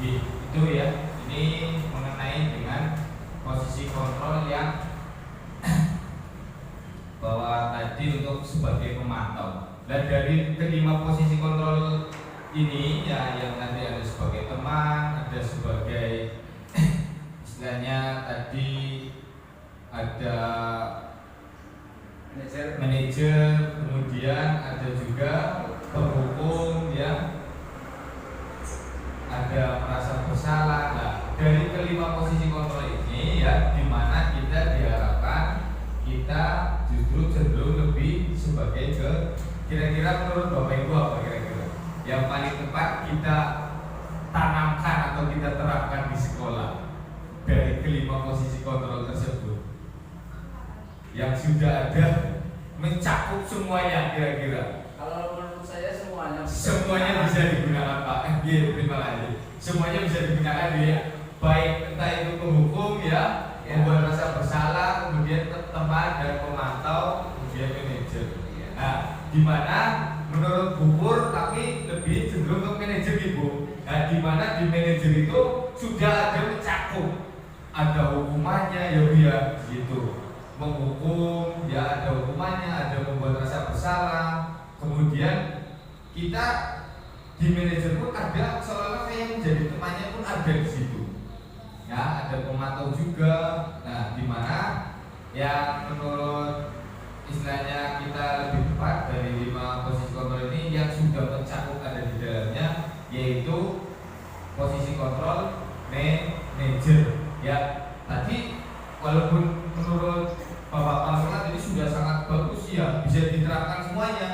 Itu ya, ini mengenai dengan posisi kontrol yang bahwa tadi untuk sebagai pemantau. Dan dari kelima posisi kontrol ini ya, yang nanti ada sebagai teman, ada sebagai istilahnya tadi ada manajer, kemudian ada juga penghukum ya, ada merasa bersalah. Nah, dari kelima posisi kontrol ini ya, dimana kita diharapkan kita justru cenderung lebih sebagai kira-kira menurut Bapak Ibu apa kira-kira yang paling tepat kita tanamkan atau kita terapkan di sekolah dari kelima posisi kontrol tersebut yang sudah ada mencakup semuanya kira-kira. Kalau menurut saya semuanya Bisa digunakan Pak. Iya, terima kasih. Semuanya bisa digunakan ya, baik entah itu penghukum ya, membuat rasa bersalah, kemudian teman dan pemantau, kemudian manajer. Nah, di mana menurut Bupur tapi lebih cenderung ke manajer Ibu. Nah, di mana di manajer itu sudah ada mencakup, ada hukumannya ya Bu ya, gitu. Menghukum ya ada hukumannya, ada membuat rasa bersalah. Kemudian kita di manajer pun ada seolah-olah kayak menjadi temannya pun ada di situ. Ya, ada pemantau juga. Nah, di mana yang menurut istilahnya kita lebih tepat dari 5 posisi kontrol ini yang sudah mencakup ada di dalamnya, yaitu posisi kontrol manajer. Ya, tadi walaupun menurut Bapak Paslon ini sudah sangat bagus ya, bisa diterapkan semuanya.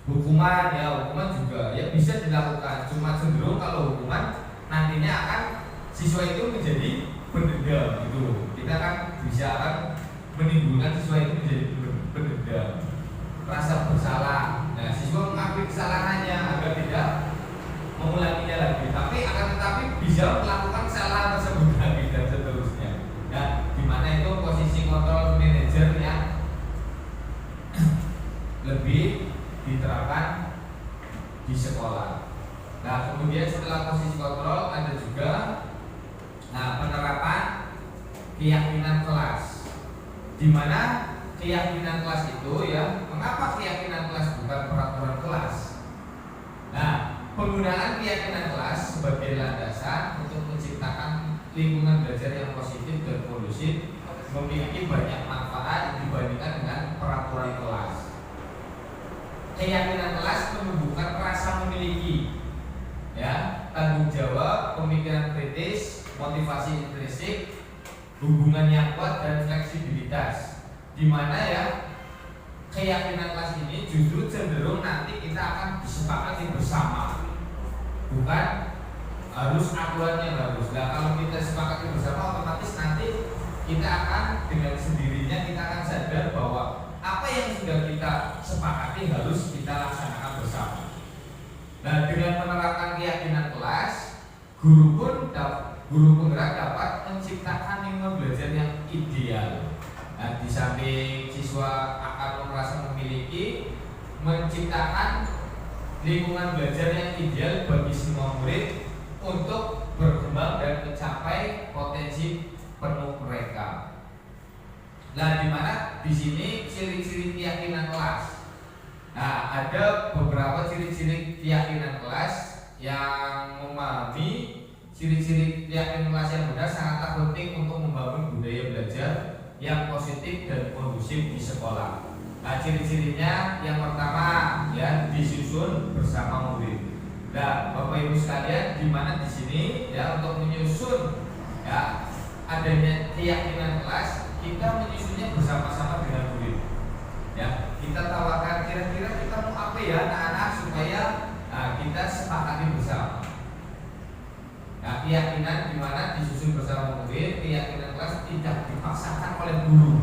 Hukuman ya, hukuman juga ya bisa dilakukan. Cuma cenderung kalau hukuman nantinya akan siswa itu menjadi pendendam gitu. Kita kan bisa akan menimbulkan siswa itu menjadi pendendam, rasa bersalah. Nah, siswa mengakui kesalahannya agar tidak mengulanginya lagi. Tetapi bisa melakukan kesalahan tersebut lagi dan seterusnya. Nah, di mana itu posisi kontrol manajer yang lebih diterapkan di sekolah. Nah, kemudian setelah posisi kontrol ada juga penerapan keyakinan kelas. Di mana keyakinan kelas itu ya, mengapa keyakinan kelas bukan peraturan kelas? Nah, penggunaan keyakinan kelas sebagai landasan untuk menciptakan lingkungan belajar yang positif dan kondusif memiliki banyak manfaat dibandingkan dengan peraturan kelas. Keyakinan kelas menumbuhkan rasa memiliki, ya, tanggung jawab, pemikiran kritis, motivasi intrinsik, hubungan yang kuat dan fleksibilitas. Di mana ya keyakinan kelas ini justru cenderung nanti kita akan disepakati bersama, bukan harus aturan yang harus. Nah, kalau kita sepakati bersama, otomatis nanti kita akan dengan sendirinya kita akan sadar bahwa apa yang sudah kita sepakati harus kita laksanakan bersama. Nah, dengan menerapkan keyakinan kelas, guru penggerak dapat menciptakan lingkungan belajar yang ideal. Nah, di samping siswa akan merasa memiliki, menciptakan lingkungan belajar yang ideal bagi semua murid untuk berkembang dan mencapai potensi penuh mereka. Nah, di mana di sini ciri-ciri keyakinan kelas. Nah, ada beberapa ciri-ciri keyakinan kelas yang memahami ciri-ciri keyakinan kelas yang benar sangatlah penting untuk membangun budaya belajar yang positif dan kondusif di sekolah. Nah, ciri-cirinya yang pertama ya disusun bersama murid. Nah, Bapak Ibu sekalian, di mana di sini ya untuk menyusun ya adanya keyakinan kelas, kita menyusunnya bersama-sama dengan murid. Ya, kita tawarkan kira-kira kita mau apa ya anak-anak supaya kita sepakati bersama. Nah, keyakinan di mana disusun bersama murid, keyakinan kelas tidak dipaksakan oleh guru.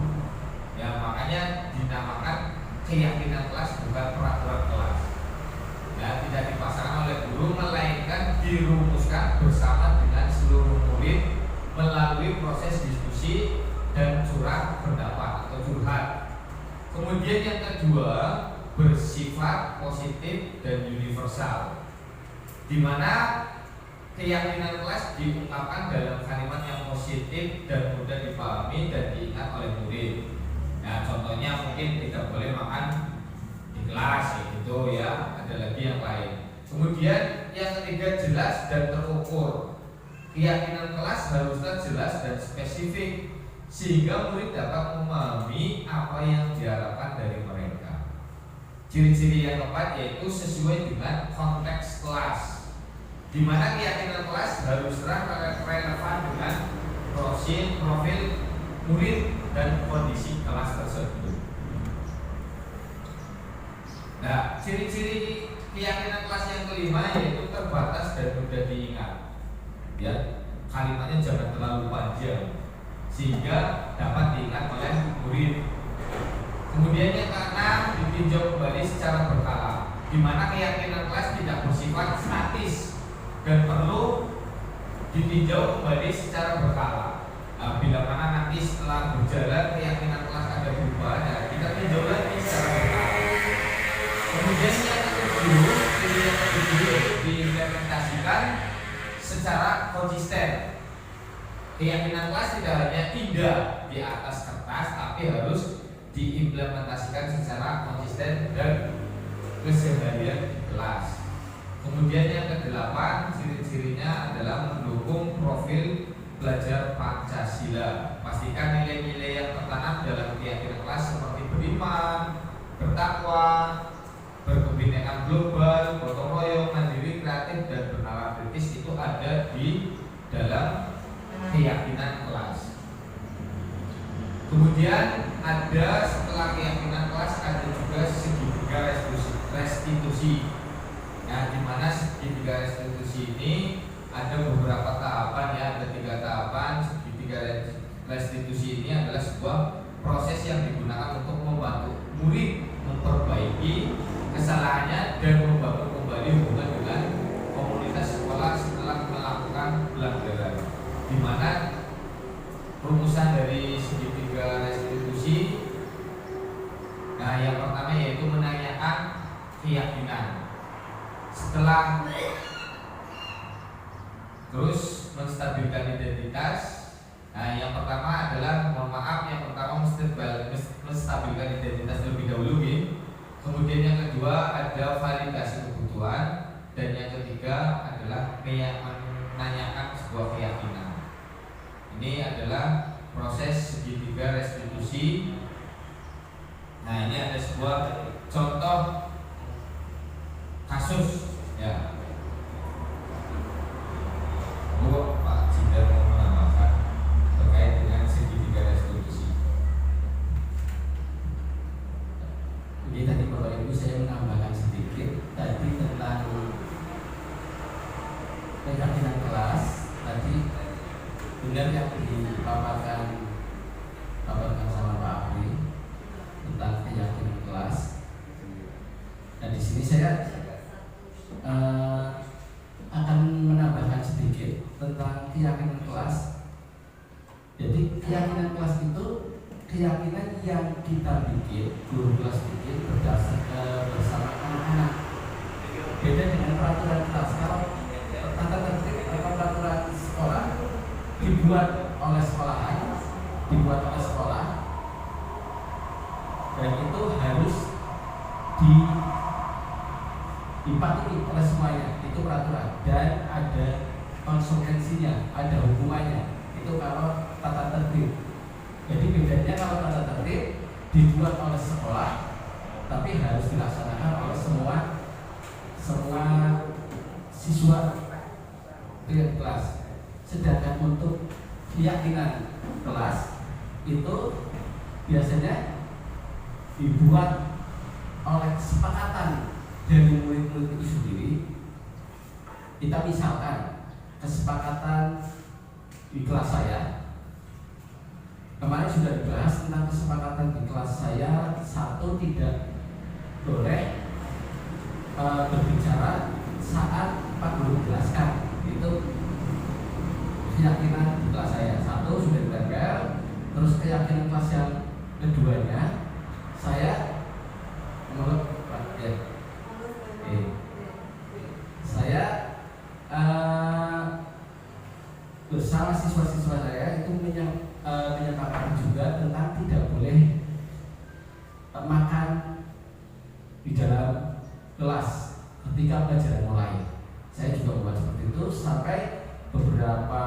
Ya, makanya dinamakan keyakinan kelas, bukan peraturan kelas. Ya, tidak dipaksakan oleh guru, melainkan dirumuskan bersama dengan seluruh murid melalui proses diskusi dan curhat pendapat atau curhat. Kemudian yang kedua, bersifat positif dan universal, di mana keyakinan kelas diungkapkan dalam kalimat yang positif dan mudah dipahami dan diingat oleh murid. Nah, contohnya mungkin tidak boleh makan di kelas, gitu ya. Ada lagi yang lain. Kemudian yang ketiga, jelas dan terukur. Keyakinan kelas haruslah jelas dan spesifik sehingga murid dapat memahami apa yang diharapkan dari mereka. Ciri-ciri yang keempat yaitu sesuai dengan konteks kelas, di mana keyakinan kelas haruslah relevan dengan profil murid dan kondisi kelas tersebut. Nah, ciri-ciri keyakinan kelas yang kelima yaitu terbatas dan mudah diingat. Ya, kalimatnya jangan terlalu panjang sehingga dapat diingat oleh murid. Kemudian yang keenam, ditinjau kembali secara berkala, di mana keyakinan kelas tidak bersifat statis dan perlu ditinjau kembali secara berkala. Nah, bila mana nanti setelah berjalan keyakinan kelas ada berubah, nah, kita tinjau lagi secara berkala. Kemudian yang ketujuh diimplementasikan secara konsisten. Keyakinan kelas tidak hanya indah di atas kertas, tapi harus diimplementasikan secara konsisten dan keseharian di kelas. Kemudian yang kedelapan, ciri-cirinya adalah mendukung profil belajar Pancasila. Pastikan nilai-nilai yang tertanam dalam keyakinan kelas seperti beriman, bertakwa, berkebinekaan global, gotong royong, mandiri, kreatif, dan bernalar kritis itu ada di dalam keyakinan kelas. Kemudian ada setelah keyakinan kelas ada juga segitiga restitusi. Nah, di mana segitiga restitusi ini ada beberapa tahapan ya, ada 3 tahapan. Segitiga restitusi ini adalah sebuah proses yang digunakan untuk membantu murid memperbaiki kesalahannya dan membangun kembali hubungan dengan komunitas sekolah setelah melakukan pelanggaran. Di mana rumusan dari segitiga restitusi, nah yang pertama yaitu menanyakan keyakinan, setelah terus menstabilkan identitas. Nah yang pertama adalah, mohon maaf, yang pertama menstabilkan identitas terlebih dahulu gitu. Kemudian yang kedua ada validasi kebutuhan, dan yang ketiga adalah menanyakan sebuah keyakinan. Ini adalah proses segitiga restitusi. Nah, ini ada sebuah contoh kasus ya. Pak Jinder mau menambahkan terkait dengan segitiga restitusi. Jadi tadi Bapak Ibu saya menambahkan sedikit tadi tentang keyakinan kelas. Tadi benar yang dipaparkan sama Pak Apri tentang keyakinan kelas. Dan di sini saya akan menambahkan sedikit tentang keyakinan kelas. Jadi keyakinan kelas itu keyakinan yang kita bikin, guru kelas bikin berdasarkan bersama anak-anak. Beda dengan peraturan kelas. Kalau tata tertib atau peraturan sekolah dibuat oleh sekolahan, dibuat oleh sekolah, dan itu harus dipatuhi oleh semuanya. Itu peraturan dan ada konsekuensinya, ada hukumannya. Itu kalau tata tertib. Jadi bedanya kalau tata tertib dibuat oleh sekolah, tapi harus dilaksanakan oleh semua siswa di kelas. Sedangkan untuk keyakinan kelas itu biasanya dibuat oleh kesepakatan dari murid-murid itu sendiri. Kita misalkan kesepakatan di kelas saya, kemarin sudah dibahas tentang kesepakatan di kelas saya, satu tidak boleh berbicara saat Pak Guru menjelaskan. Itu keyakinan di kelas saya, satu sudah ditempel. Terus keyakinan kelas yang keduanya, saya menurut Pak ya, saya bersama siswa-siswa saya itu menyepakati juga tentang tidak boleh makan di dalam kelas ketika pelajaran mulai. Saya juga buat seperti itu sampai beberapa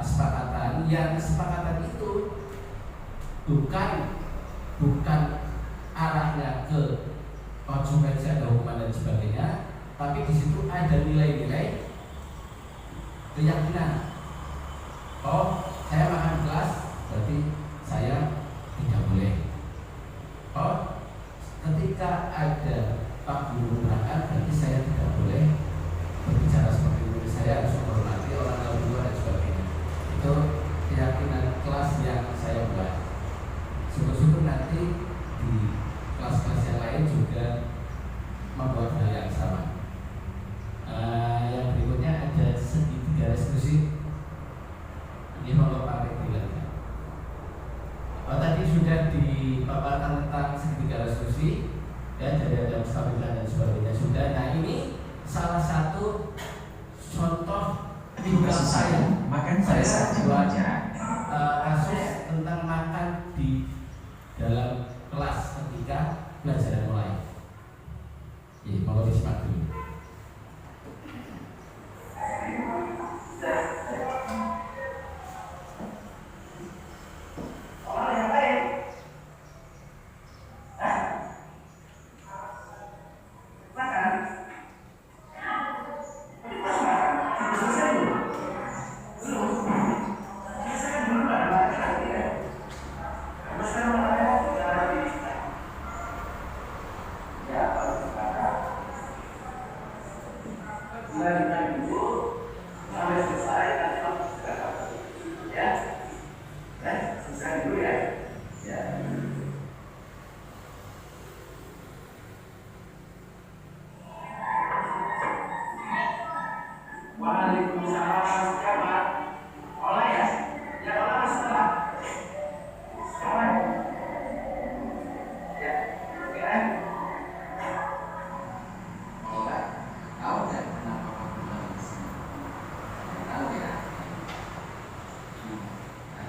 kesepakatan yang kesepakatan itu bukan arahnya ke konsekuensi atau hukuman dan sebagainya, tapi di situ ada nilai-nilai keyakinan. Oh, saya makan kelas, berarti saya tidak boleh. Oh, ketika ada Pak Guru berangkat, berarti saya tidak boleh berbicara seperti itu. Saya harus menghormati orang yang tua dan sebagainya. Itu keyakinan kelas yang saya buat. Syukur-syukur nanti di kelas-kelas yang lain juga membuat hal yang sama. Yang berikutnya ada segitiga resolusi. Ini mau Pak Rek bilang. Tadi sudah dipaparkan tentang segitiga resolusi, ya, dari ada stabilan dan sebagainya sudah. Nah, ini salah satu contoh tugas saya. Makan pada saat buat pelajaran. kasus tentang makan di dalam kelas ketika pelajaran mulai. Mau disimak dulu.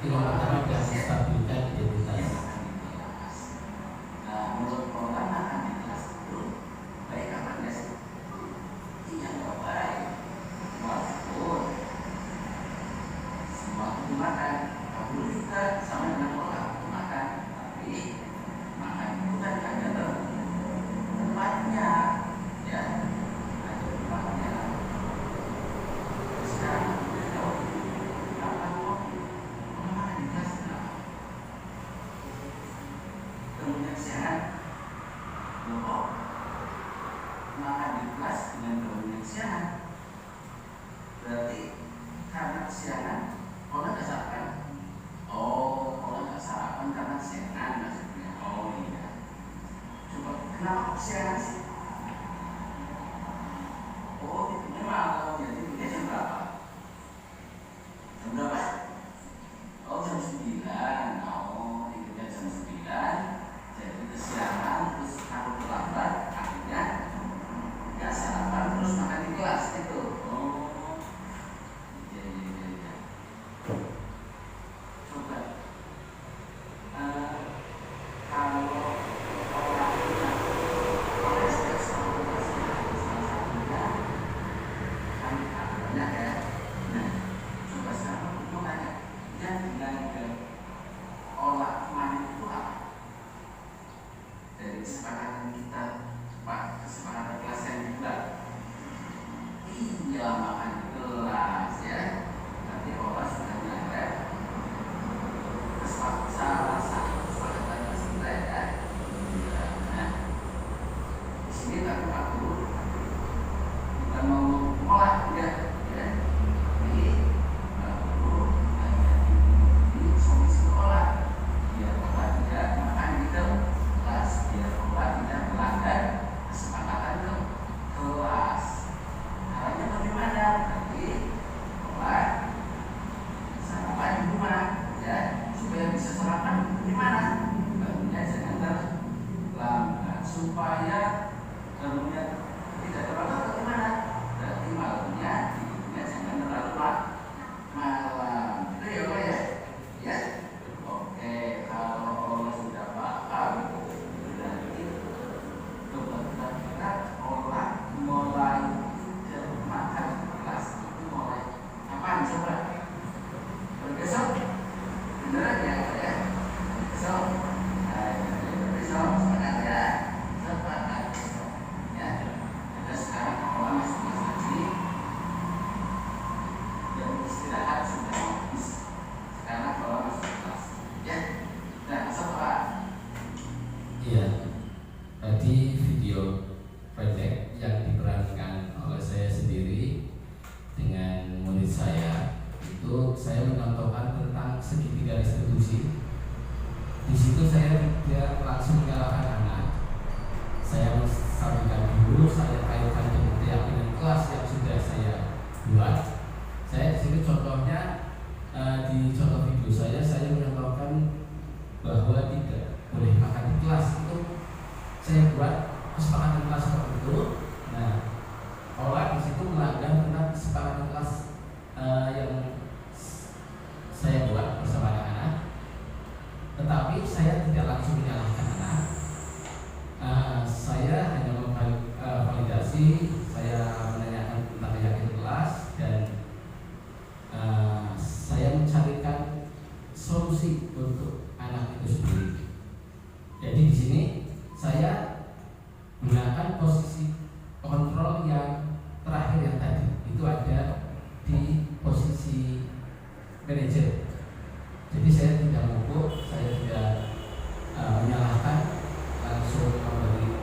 Kalau orang supaya bangunnya tidak terlalu bagaimana? Berarti malamnya tidurnya jangan terlalu malam. Itu ya Pak ya? Ya? Oke, kalau Allah sudah paham, berarti kebetulan kita mulai makan kelas itu mulai kapan coba? Besok? Beneran ya? Besok? Besok semangat ya. Semangat. Ya. Kita sekarang kalau masih ngaji dan istirahat sudah habis. Sekarang kalau masih kelas. Ya. Nah, masuk Pak. Iya. Tadi video pendek yang diperankan oleh saya sendiri dengan murid saya itu saya mencontohkan tentang segitiga restitusi. Di situ saya tidak langsung menyalahkan anak. Saya sampaikan dulu, saya kaitkan dengan keyakinan kelas yang sudah saya buat. Saya di sini contohnya di contoh video saya mencontohkan bahwa tidak boleh makan di kelas itu saya buat kesepakatan kelas seperti itu. Nah, orang di situ melanggar tentang kesepakatan kelas yang saya buat bersama anak-anak, tetapi saya tidak langsung menyalahkan anak. Saya hanya memvalidasi, saya menanyakan tentang keyakinan kelas dan saya mencarikan solusi untuk anak itu sendiri. Jadi di sini saya gunakan posisi kontrol yang terakhir yang tadi itu ada di posisi manajer. Jadi saya tidak mukul, saya tidak menyalahkan, langsung memberi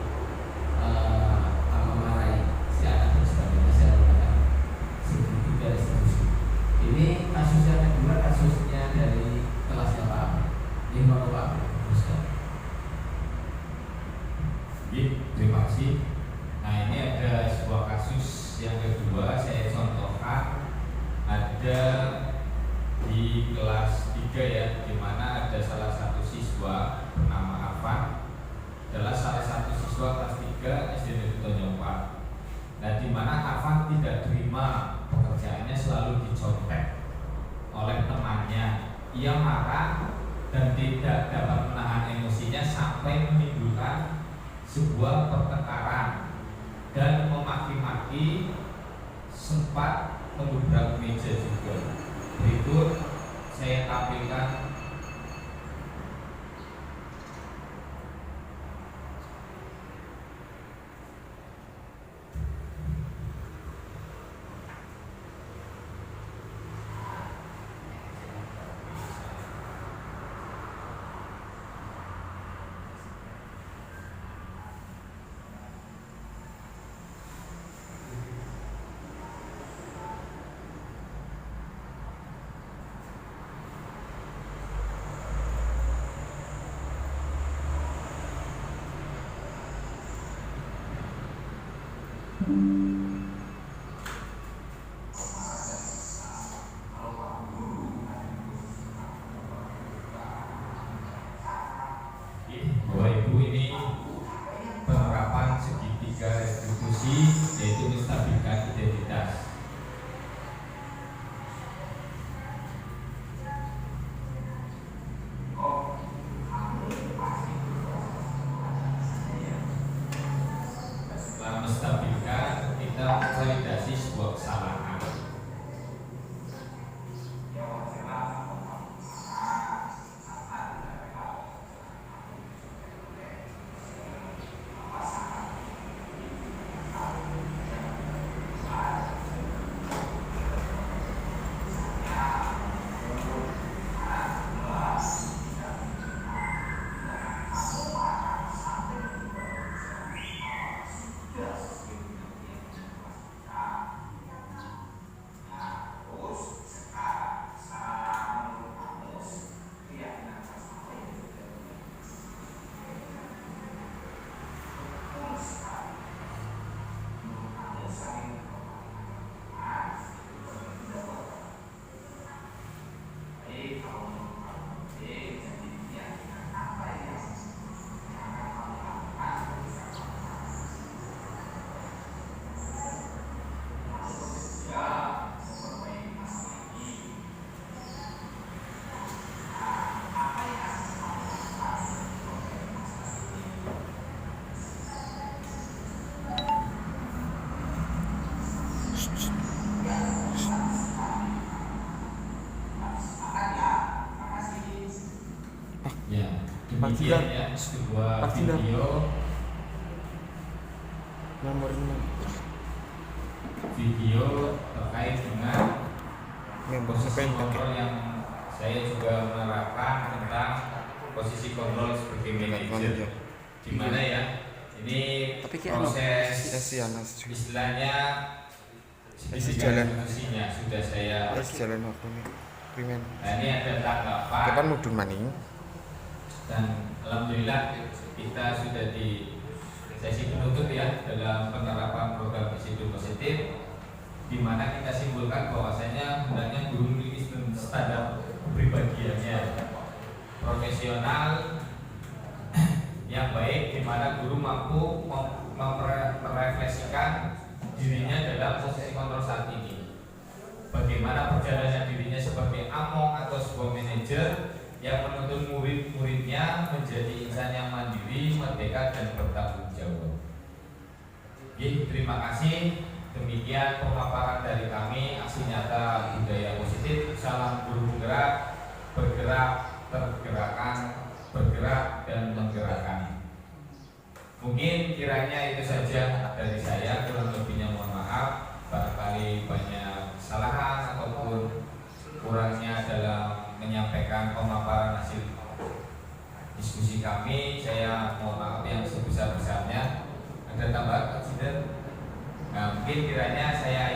memarahi si anak dan sebagainya. Saya mengatakan segitiga restitusi. Ini kasus yang kedua, kasusnya dari kelasnya Pak. Ini Pak. Terima kasih. Nah, ini ada sebuah kasus yang kedua saya contohkan, ada di kelas 3 ya, di mana ada salah satu siswa bernama Afan, adalah salah satu siswa kelas 3 SD Negeri Tonyopat. Nah, di mana Afan tidak terima pekerjaannya selalu dicontek oleh temannya. Ia marah dan tidak dapat menahan emosinya sampai menimbulkan sebuah pertengkaran dan memaki-maki, sempat mendobrak meja juga. Berikut saya tampilkan Bapak Ibu, ini penerapan segitiga restitusi, yaitu menstabilkan identitas. Setelah menstabilkan, kita validasi sebuah kesalahan. Ya, demikian ya sebuah video terkait dengan posisi kontrol yang saya juga menerapkan tentang posisi kontrol sebagai manajer, di mana ya ini proses istilahnya isi jalan institusinya sudah saya jalan aku nih primen nah, ini ada tanggapan kapan mudun maning dan alhamdulillah kita sudah di sesi penutup ya dalam penerapan program residu positif, di mana kita simpulkan bahwasanya hendaknya guru memiliki standar kepribadiannya profesional yang baik, di mana guru mampu merefleksikan dirinya dalam posisi kontrol saat ini. Bagaimana perjalanan dirinya sebagai among atau sebuah manajer yang menuntun murid-muridnya menjadi insan yang mandiri, merdeka, dan bertanggung jawab. Oke, terima kasih. Demikian pemaparan dari kami, aksi nyata budaya positif. Salam guru penggerak, bergerak, tergerakkan, bergerak, dan menggerakkan. Mungkin kiranya itu saja dari saya, kurang lebihnya mohon maaf. Barangkali banyak kesalahan ataupun kurangnya dalam menyampaikan pemaparan hasil diskusi kami, saya mohon maaf yang sebesar-besarnya. Ada tambahan, Presiden? Nah, mungkin kiranya saya